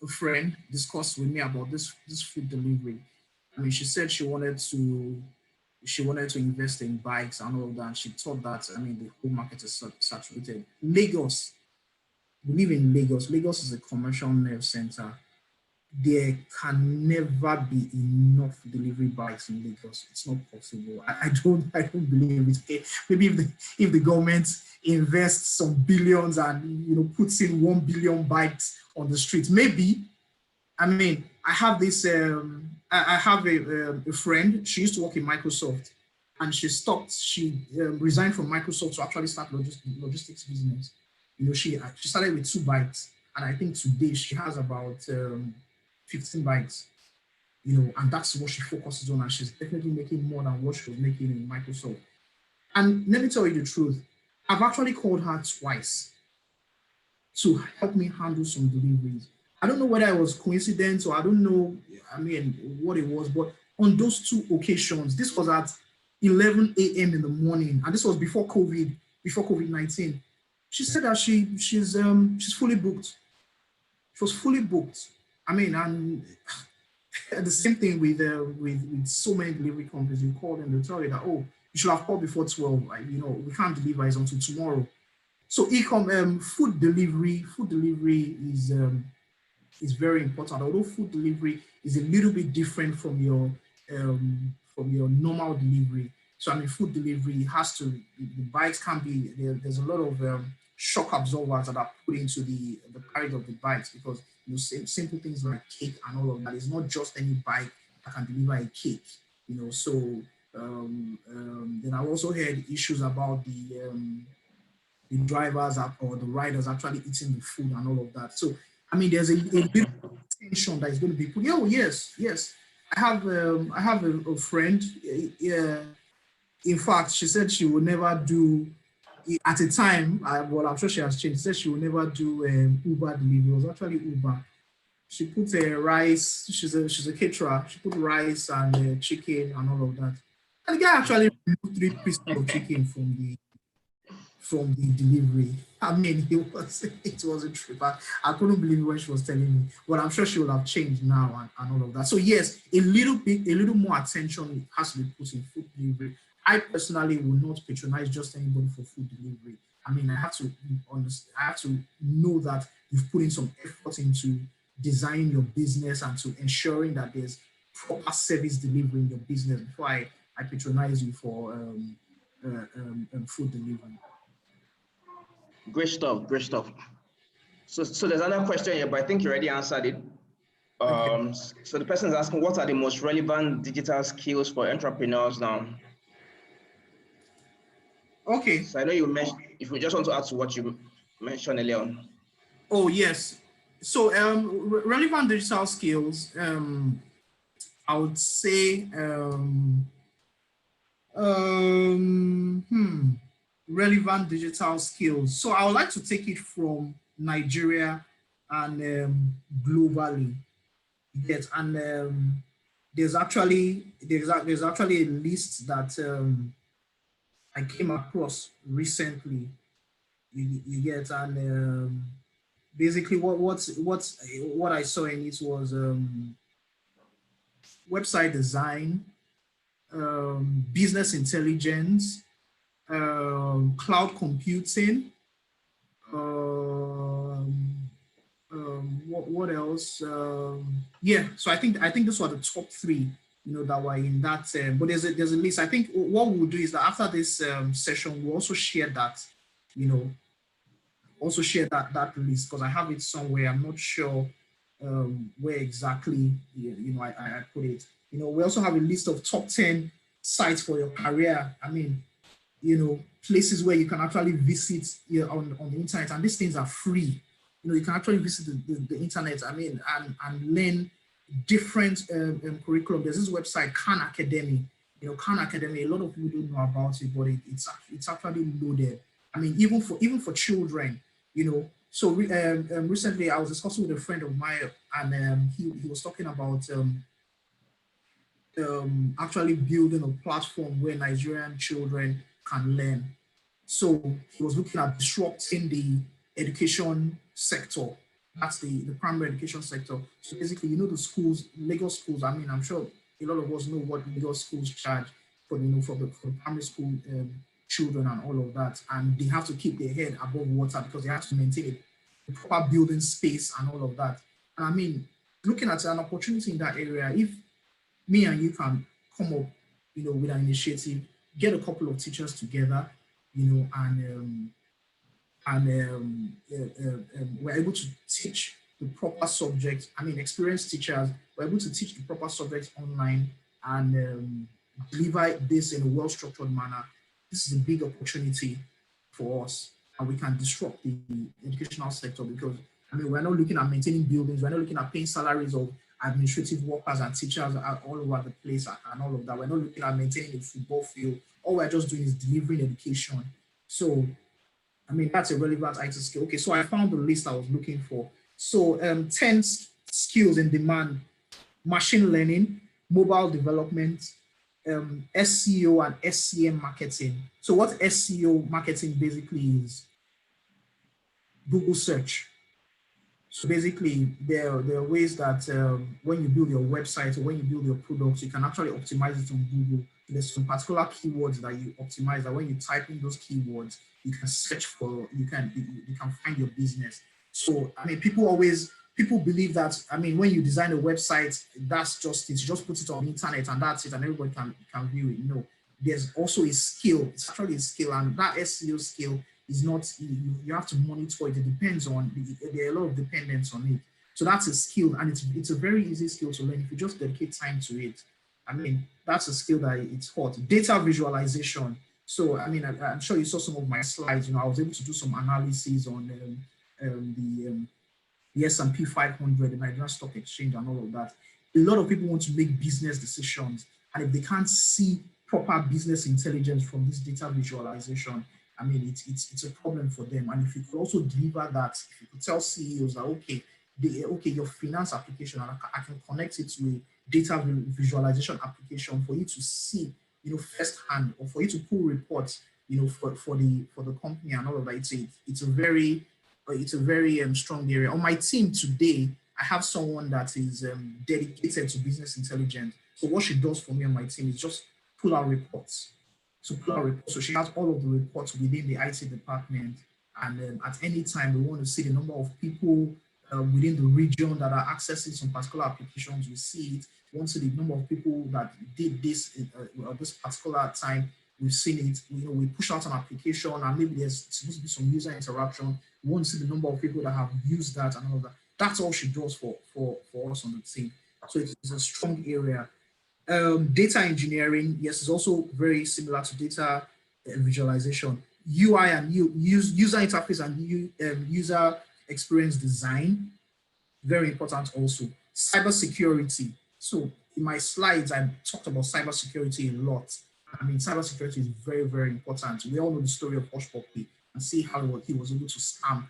friend discuss with me about this food delivery. I mean, she said she wanted to invest in bikes and all of that. And she thought that, I mean, the whole market is saturated. Lagos, we live in Lagos. Lagos is a commercial nerve center. There can never be enough delivery bikes in Lagos. It's not possible. I don't believe it. Okay. Maybe if the government invests some billions and puts in 1 billion bikes on the street, maybe. I mean, I have this. I have a friend. She used to work in Microsoft, and she stopped. She resigned from Microsoft to actually start logistics business. She started with 2 bikes, and I think today she has about 15 bikes. And that's what she focuses on, and she's definitely making more than what she was making in Microsoft. And let me tell you the truth, I've actually called her twice to help me handle some deliveries. I don't know whether it was coincidence or I don't know, what it was, but on those 2 occasions, this was at 11 a.m. in the morning, and this was before COVID-19. She said that she's fully booked. She was fully booked. I mean, and the same thing with so many delivery companies. You call them, they tell you that, oh, you should have called before 12. Like, you know, we can't deliver it until tomorrow. So food delivery is very important. Although food delivery is a little bit different from your normal delivery. So I mean, food delivery has to, the bikes can be, there's a lot of shock absorbers that are put into the carriage of the bikes, because you know, simple things like cake and all of that. It's not just any bike that can deliver a cake, you know. So then I also heard issues about the drivers or the riders actually eating the food and all of that. So I mean, there's a little tension that is going to be put. Oh yes. I have a friend. In fact, she said she will never do. At a time, well, I'm sure she has changed. She said she will never do Uber delivery. It was actually Uber. She put rice. She's a caterer. She put rice and chicken and all of that. And the guy actually removed 3 pieces of chicken from the delivery. I mean, it was a trip. I couldn't believe what she was telling me, but I'm sure she will have changed now and all of that. So yes, a little more attention has to be put in food delivery. I personally will not patronize just anybody for food delivery. I mean, I have to know that you've put in some effort into designing your business and to ensuring that there's proper service delivery in your business before I patronize you for food delivery. Great stuff. So there's another question here, but I think you already answered it. Okay. So the person is asking, what are the most relevant digital skills for entrepreneurs now? Okay. So I know you mentioned, if we just want to add to what you mentioned earlier on. Oh yes. So relevant digital skills, I would say relevant digital skills. So I would like to take it from Nigeria and globally. Yes, and there's actually a list that I came across recently. You get, and basically what I saw in it was website design, business intelligence, cloud computing. What else? Yeah, so I think these were the top 3, you know, that were in that. But there's a list. I think what we'll do is that after this session, we'll also share that, you know, that list, because I have it somewhere. I'm not sure where exactly I put it. You know, we also have a list of top 10 sites for your career. I mean, you know, places where you can actually visit on the internet, and these things are free. You know, you can actually visit the internet, I mean, and learn different curriculum. There's this website, Khan Academy. You know, Khan Academy, a lot of people don't know about it, but it's actually loaded. I mean, even for children, you know. So recently I was discussing with a friend of mine, and he was talking about actually building a platform where Nigerian children can learn. So he was looking at disrupting the education sector. That's the primary education sector. So basically, you know, the schools, Lagos schools, I mean, I'm sure a lot of us know what Lagos schools charge for, you know, for the primary school children and all of that. And they have to keep their head above water because they have to maintain a proper building space and all of that. And I mean, looking at an opportunity in that area, if me and you can come up, you know, with an initiative, get a couple of teachers together, you know, and we're able to teach the proper subject. I mean, experienced teachers were able to teach the proper subjects online and deliver this in a well-structured manner. This is a big opportunity for us, and we can disrupt the educational sector, because I mean, we're not looking at maintaining buildings, we're not looking at paying salaries of administrative workers and teachers all over the place and all of that. We're not looking at maintaining a football field. All we're just doing is delivering education. So, I mean, that's a relevant IT skill. Okay, so I found the list I was looking for. So 10 skills in demand: machine learning, mobile development, SEO and SCM marketing. So what SEO marketing basically is Google search. So basically, there are ways that when you build your website or when you build your products, you can actually optimize it on Google. There's some particular keywords that you optimize that when you type in those keywords, you can search for, you can find your business. So I mean, people believe that, I mean, when you design a website, that's just it. You just put it on the internet and that's it, and everybody can view it. No, there's also a skill. It's actually a skill, and that SEO skill is not, you have to monitor it. It depends on, there are a lot of dependence on it. So that's a skill, and it's a very easy skill to learn if you just dedicate time to it. I mean, that's a skill that it's hot. Data visualization. So, I mean, I'm sure you saw some of my slides. You know, I was able to do some analysis on the S&P 500, the Nigerian Stock Exchange, and all of that. A lot of people want to make business decisions, and if they can't see proper business intelligence from this data visualization, I mean, it's a problem for them. And if you could also deliver that, if you could tell CEOs that, okay, your finance application, I can connect it to a data visualization application for you to see, you know, firsthand, or for you to pull reports, you know, for the company and all of that. It's a very strong area. On my team today, I have someone that is dedicated to business intelligence. So what she does for me on my team is just pull out reports. So she has all of the reports within the IT department. And at any time, we want to see the number of people within the region that are accessing some particular applications. We see it. We want to see the number of people that did this at this particular time. We've seen it. You know, we push out an application, and maybe there's supposed to be some user interaction. We want to see the number of people that have used that and all of that. That's all she does for us on the team. So it's a strong area. Data engineering, yes, is also very similar to data visualization. UI and user interface and user experience design, very important also. Cybersecurity. So in my slides, I talked about cybersecurity a lot. I mean, cybersecurity is very, very important. We all know the story of Hushpuppi and see how he was able to scam,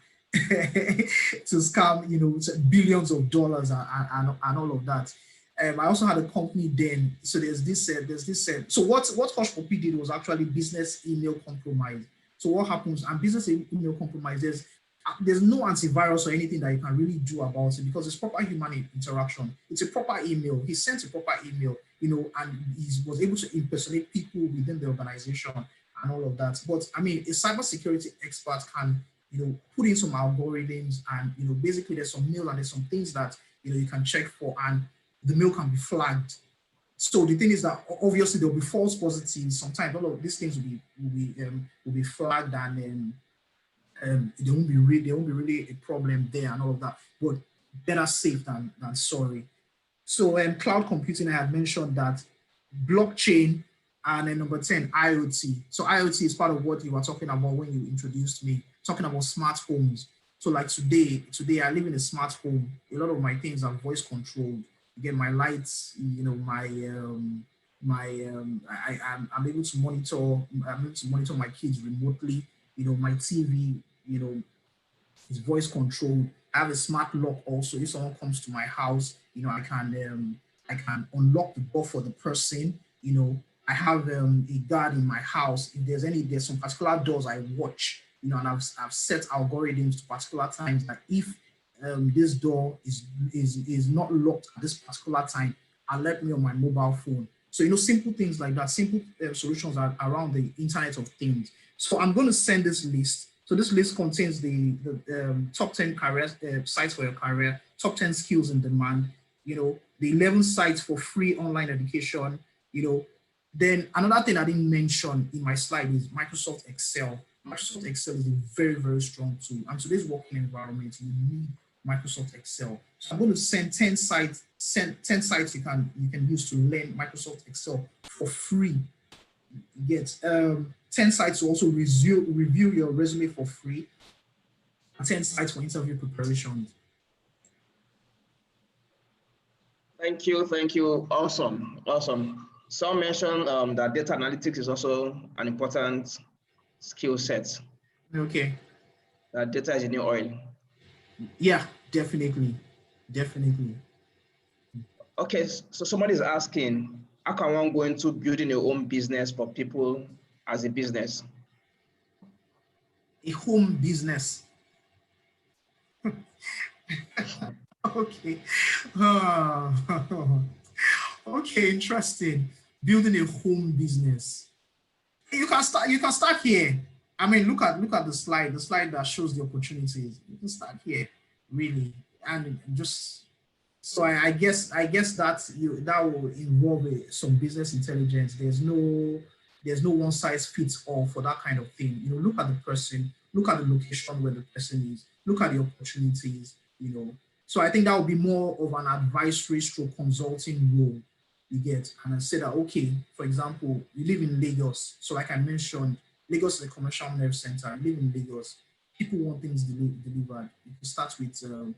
you know, billions of dollars and all of that. I also had a company then. So there's this. So what Hushpuppi did was actually business email compromise. So what happens? And business email compromise, there's no antivirus or anything that you can really do about it because it's proper human interaction. It's a proper email. He sent a proper email, you know, and he was able to impersonate people within the organization and all of that. But I mean, a cybersecurity expert can, you know, put in some algorithms and, you know, basically there's some mail and there's some things that, you know, you can check for, and the mail can be flagged. So the thing is that obviously there'll be false positives. Sometimes all of these things will be flagged, and there won't be really a problem there and all of that. But better safe than sorry. So cloud computing, I have mentioned that, blockchain, and then number 10, IoT. So IoT is part of what you were talking about when you introduced me, talking about smart homes. So like today I live in a smart home. A lot of my things are voice controlled. Again, my lights, you know, I'm able to monitor my kids remotely. You know, my TV, you know, is voice controlled. I have a smart lock also. If someone comes to my house, you know, I can unlock the door for the person. You know, I have a guard in my house. If there's some particular doors I watch, you know, and I've set algorithms to particular times that if this door is not locked at this particular time, alert me on my mobile phone. So, you know, simple things like that, simple solutions are around the Internet of Things. So I'm going to send this list. So this list contains the top 10 career sites for your career, top 10 skills in demand, you know, the 11 sites for free online education, you know. Then another thing I didn't mention in my slide is Microsoft Excel. Microsoft Excel is a very, very strong tool. And today's working environment, you need Microsoft Excel. So I'm going to send 10 sites you can use to learn Microsoft Excel for free. You get 10 sites to also review your resume for free, and 10 sites for interview preparation. Thank you. Awesome. Some mentioned that data analytics is also an important skill set. Okay. That data is in your oil. Yeah, definitely. Okay, so somebody's asking, how can one go into building a home business for people as a business? A home business. Okay. Okay, interesting. Building a home business. You can start here. I mean, look at the slide that shows the opportunities. You can start here, really. And just so I guess that will involve some business intelligence. There's no one size fits all for that kind of thing. You know, look at the person, look at the location where the person is, look at the opportunities, you know. So I think that would be more of an advisory stroke consulting role you get. And I say that, okay, for example, you live in Lagos. So like I mentioned, Lagos is a commercial nerve center. You live in Lagos. People want things delivered. You can start with a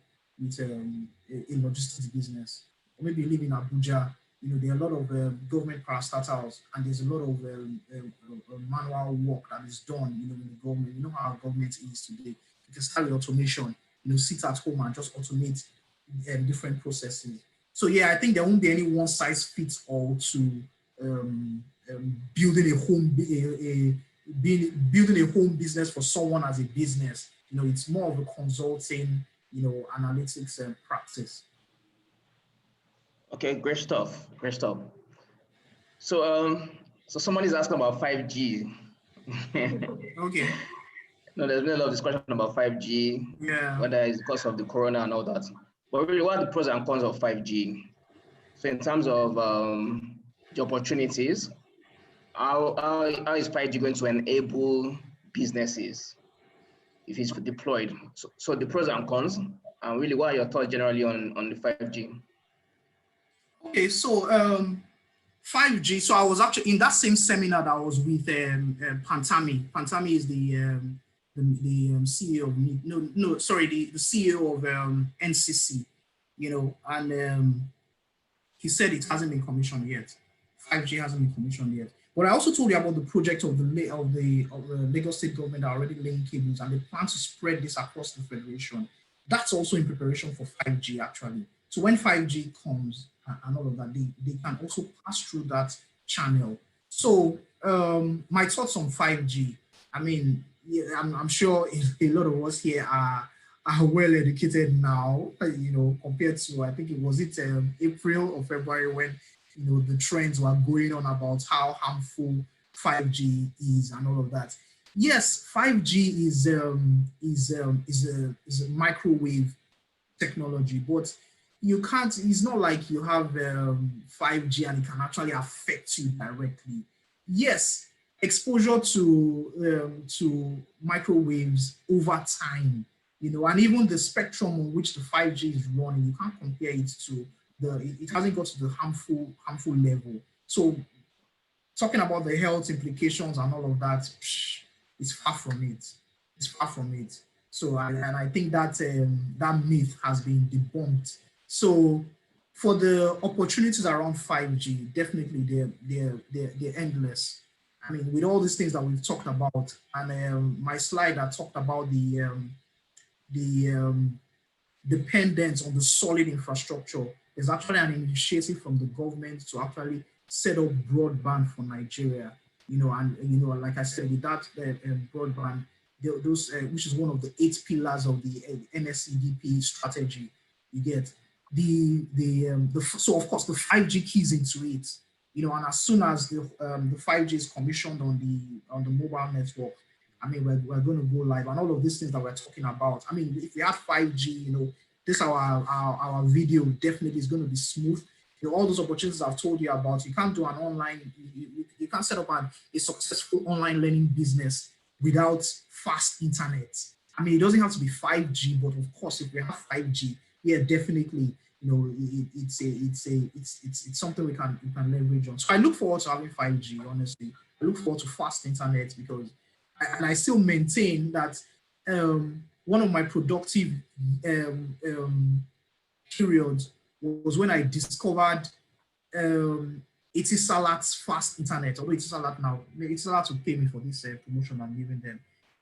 logistics business, or maybe you live in Abuja. You know, there are a lot of government parastatals, and there's a lot of manual work that is done. You know, in the government. You know how our government is today. You can start with automation. You know, sit at home and just automate different processes. So yeah, I think there won't be any one size fits all to building a home building a home business for someone as a business. You know, it's more of a consulting, you know, analytics and practice. Okay, great stuff. Great stuff. So so someone is asking about 5G. Okay. No, there's been a lot of discussion about 5G, Yeah. whether it's because of the corona and all that. But really, what are the pros and cons of 5G? So in terms of the opportunities, how is 5G going to enable businesses if it's deployed? So the pros and cons, and really, what are your thoughts generally on the 5G? Okay, so 5G. So I was actually in that same seminar that I was with Pantami. Pantami is the CEO of the CEO of NCC. You know, and he said it hasn't been commissioned yet. 5G hasn't been commissioned yet. But I also told you about the project of the Lagos State government that are already laying cables, and they plan to spread this across the federation. That's also in preparation for 5G actually. So when 5G comes and all of that, they can also pass through that channel. So my thoughts on 5G. I mean, yeah, I'm sure a lot of us here are well educated now, you know, compared to, I think it was April or February when, you know, the trends were going on about how harmful 5G is and all of that. Yes, 5G is a microwave technology, but you can't. It's not like you have 5G and it can actually affect you directly. Yes, exposure to microwaves over time, you know, and even the spectrum on which the 5G is running, you can't compare it to it hasn't got to the harmful level. So talking about the health implications and all of that, it's far from it. It's far from it. So I think that that myth has been debunked. So for the opportunities around 5G, definitely they're endless. I mean, with all these things that we've talked about, and my slide that talked about the dependence on the solid infrastructure. There's actually an initiative from the government to actually set up broadband for Nigeria. You know, and you know, like I said, with that broadband, those which is one of the 8 pillars of the NSCDP strategy. You get so of course the 5G keys into it. You know, and as soon as the 5G is commissioned on the mobile network, I mean, we're going to go live, and all of these things that we're talking about. I mean, if we have 5G, you know, this our video definitely is going to be smooth. You know, all those opportunities I've told you about, you can't do an online, you can't set up a successful online learning business without fast internet. I mean, it doesn't have to be 5G, but of course, if we have 5G, yeah, definitely, you know, it's something we can leverage on. So I look forward to having 5G. Honestly, I look forward to fast internet because. And I still maintain that one of my productive periods was when I discovered Etisalat's fast internet. Although Etisalat now, Etisalat will pay me for this promotion I'm giving them.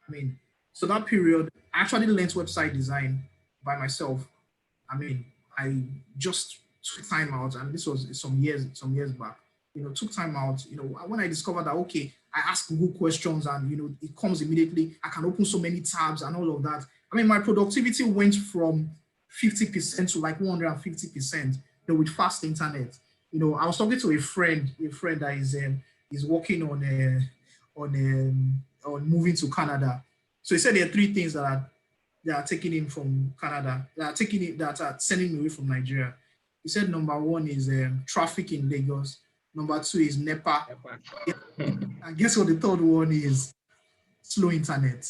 I mean, so that period, I actually learned website design by myself. I mean, I just took time out, and this was some years back. took time out, when I discovered that, okay, I ask Google questions and, it comes immediately. I can open so many tabs and all of that. I mean, my productivity went from 50% to like 150%, with fast internet. I was talking to a friend that is working on moving to Canada. So he said there are three things that are taking in from Canada, that are sending me away from Nigeria. He said number one is traffic in Lagos. Number two is NEPA. And guess what the third one is? Slow internet.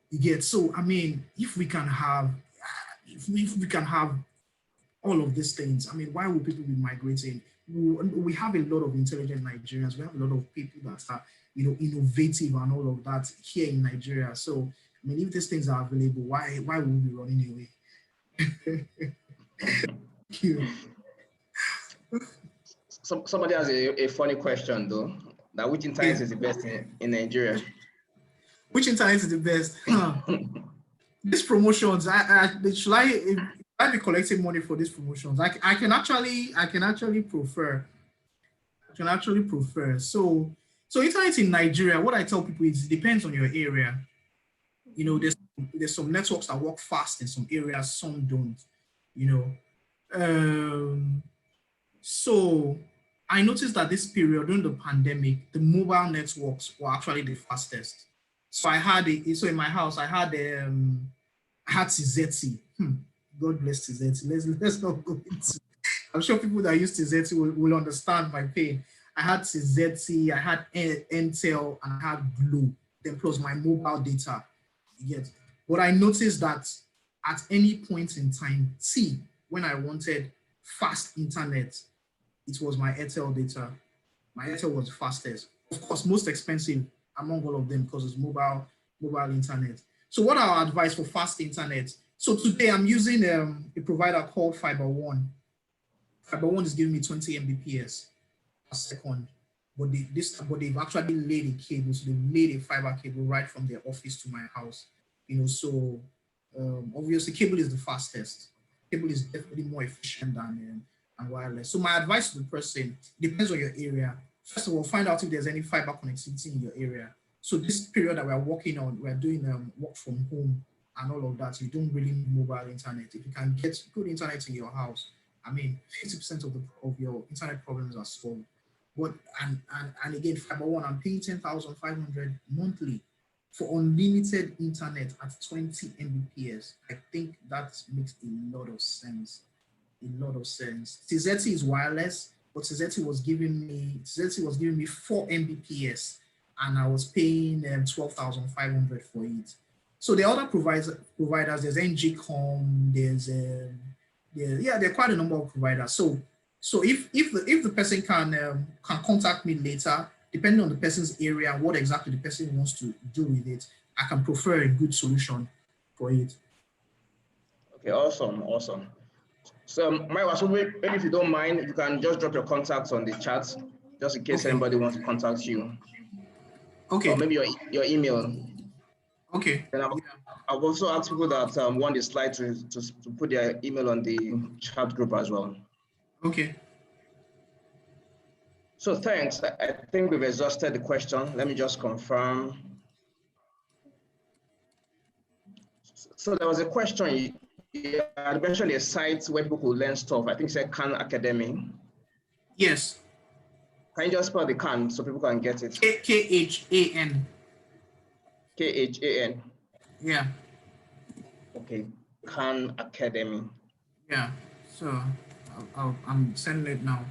You get, so I mean, if we can have all of these things, I mean, why would people be migrating? We have a lot of intelligent Nigerians. We have a lot of people that are, innovative and all of that here in Nigeria. So, I mean, if these things are available, why would we be running away? Thank you. Somebody has a funny question though. That which internet is the best in Nigeria? Which internet is the best? These promotions, should I be collecting money for these promotions? I can actually prefer. So internet in Nigeria, what I tell people is it depends on your area. There's some networks that work fast in some areas, some don't. So I noticed that this period during the pandemic, the mobile networks were actually the fastest. So in my house, I had Tizeti. God bless Tizeti. Let's not go into. I'm sure people that use Tizeti will understand my pain. I had Tizeti, I had Intel, and I had Glo. Then plus my mobile data. Yes. But I noticed that at any point in time, when I wanted fast internet, it was my Airtel data. My Airtel was the fastest. Of course, most expensive among all of them because it's mobile internet. So what I advise for fast internet? So today I'm using a provider called Fiber1. Fiber1 is giving me 20 Mbps per second. But they've actually laid a cable, so they've laid a fiber cable right from their office to my house. So obviously cable is the fastest. Cable is definitely more efficient than wireless. So my advice to the person depends on your area. First of all, find out if there's any fiber connectivity in your area. So this period that we're working on, we're doing work from home and all of that. You don't really need mobile internet. If you can get good internet in your house, I mean, 50% of your internet problems are solved. But and again, Fiber1, I'm paying 10,500 monthly for unlimited internet at 20 Mbps. I think that makes a lot of sense. Tizeti is wireless, but Tizeti was giving me 4 Mbps, and I was paying 12,500 for it. So the other providers, there's NGCom, there are quite a number of providers. So if the person can contact me later, depending on the person's area and what exactly the person wants to do with it, I can prefer a good solution for it. Okay, awesome. So Maiwa, so maybe if you don't mind, you can just drop your contacts on the chat, just in case anybody wants to contact you. Okay. Or maybe your email. Okay. And I've also asked people that want the slide to put their email on the chat group as well. Okay. So thanks. I think we've exhausted the question. Let me just confirm. So there was a question. You had mentioned a site where people could learn stuff. I think it said Khan Academy. Yes. Can you just spell the Khan so people can get it? Khan. Khan. Yeah. Okay. Khan Academy. Yeah. So I'm sending it now.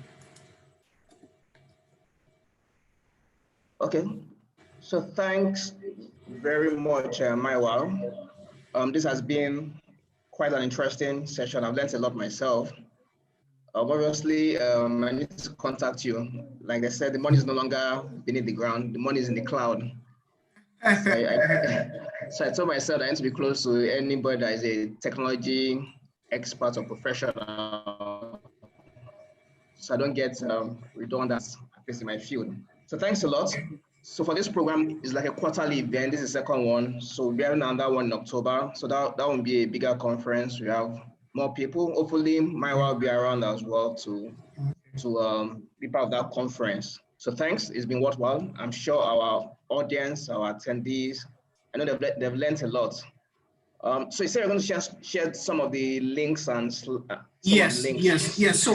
Okay. So thanks very much, Maiwa. This has been quite an interesting session. I've learned a lot myself. Obviously, I need to contact you. Like I said, the money is no longer beneath the ground. The money is in the cloud. So I told myself I need to be close to anybody that is a technology expert or professional, so I don't get redundant, at least in my field. So thanks a lot. So for this program, it's like a quarterly event. This is the second one. So we'll be having another one in October. So that will be a bigger conference. We have more people. Hopefully, Maiwa will be around as well to to be part of that conference. So thanks, it's been worthwhile. I'm sure our audience, our attendees, I know they've learned a lot. So you said you're going to share some of the links and Yes. So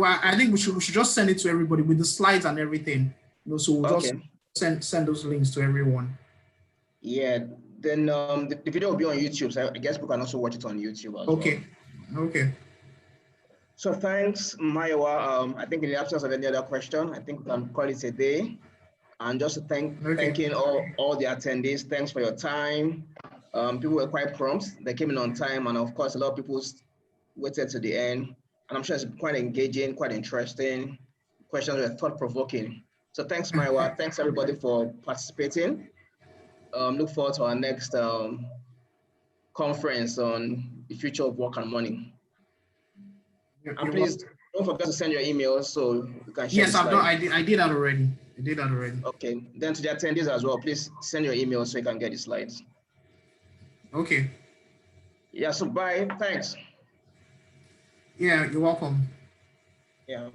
I think we should just send it to everybody with the slides and everything. So we'll just send those links to everyone. Yeah. Then the video will be on YouTube, so I guess we can also watch it on YouTube as well. Okay. So thanks, Mayowa. I think in the absence of any other question, I think we can call it a day. And just to thanking all the attendees, thanks for your time. People were quite prompt. They came in on time, and of course, a lot of people waited to the end. And I'm sure it's quite engaging, quite interesting. Questions were thought-provoking. So thanks, Mayowa. Thanks, everybody, for participating. Look forward to our next conference on the future of work and money. And please don't forget to send your emails so you can share. Yes, I've done. I did that already. Okay. Then to the attendees as well, please send your email so you can get the slides. Okay. Yeah. So bye. Thanks. Yeah, you're welcome. Yeah.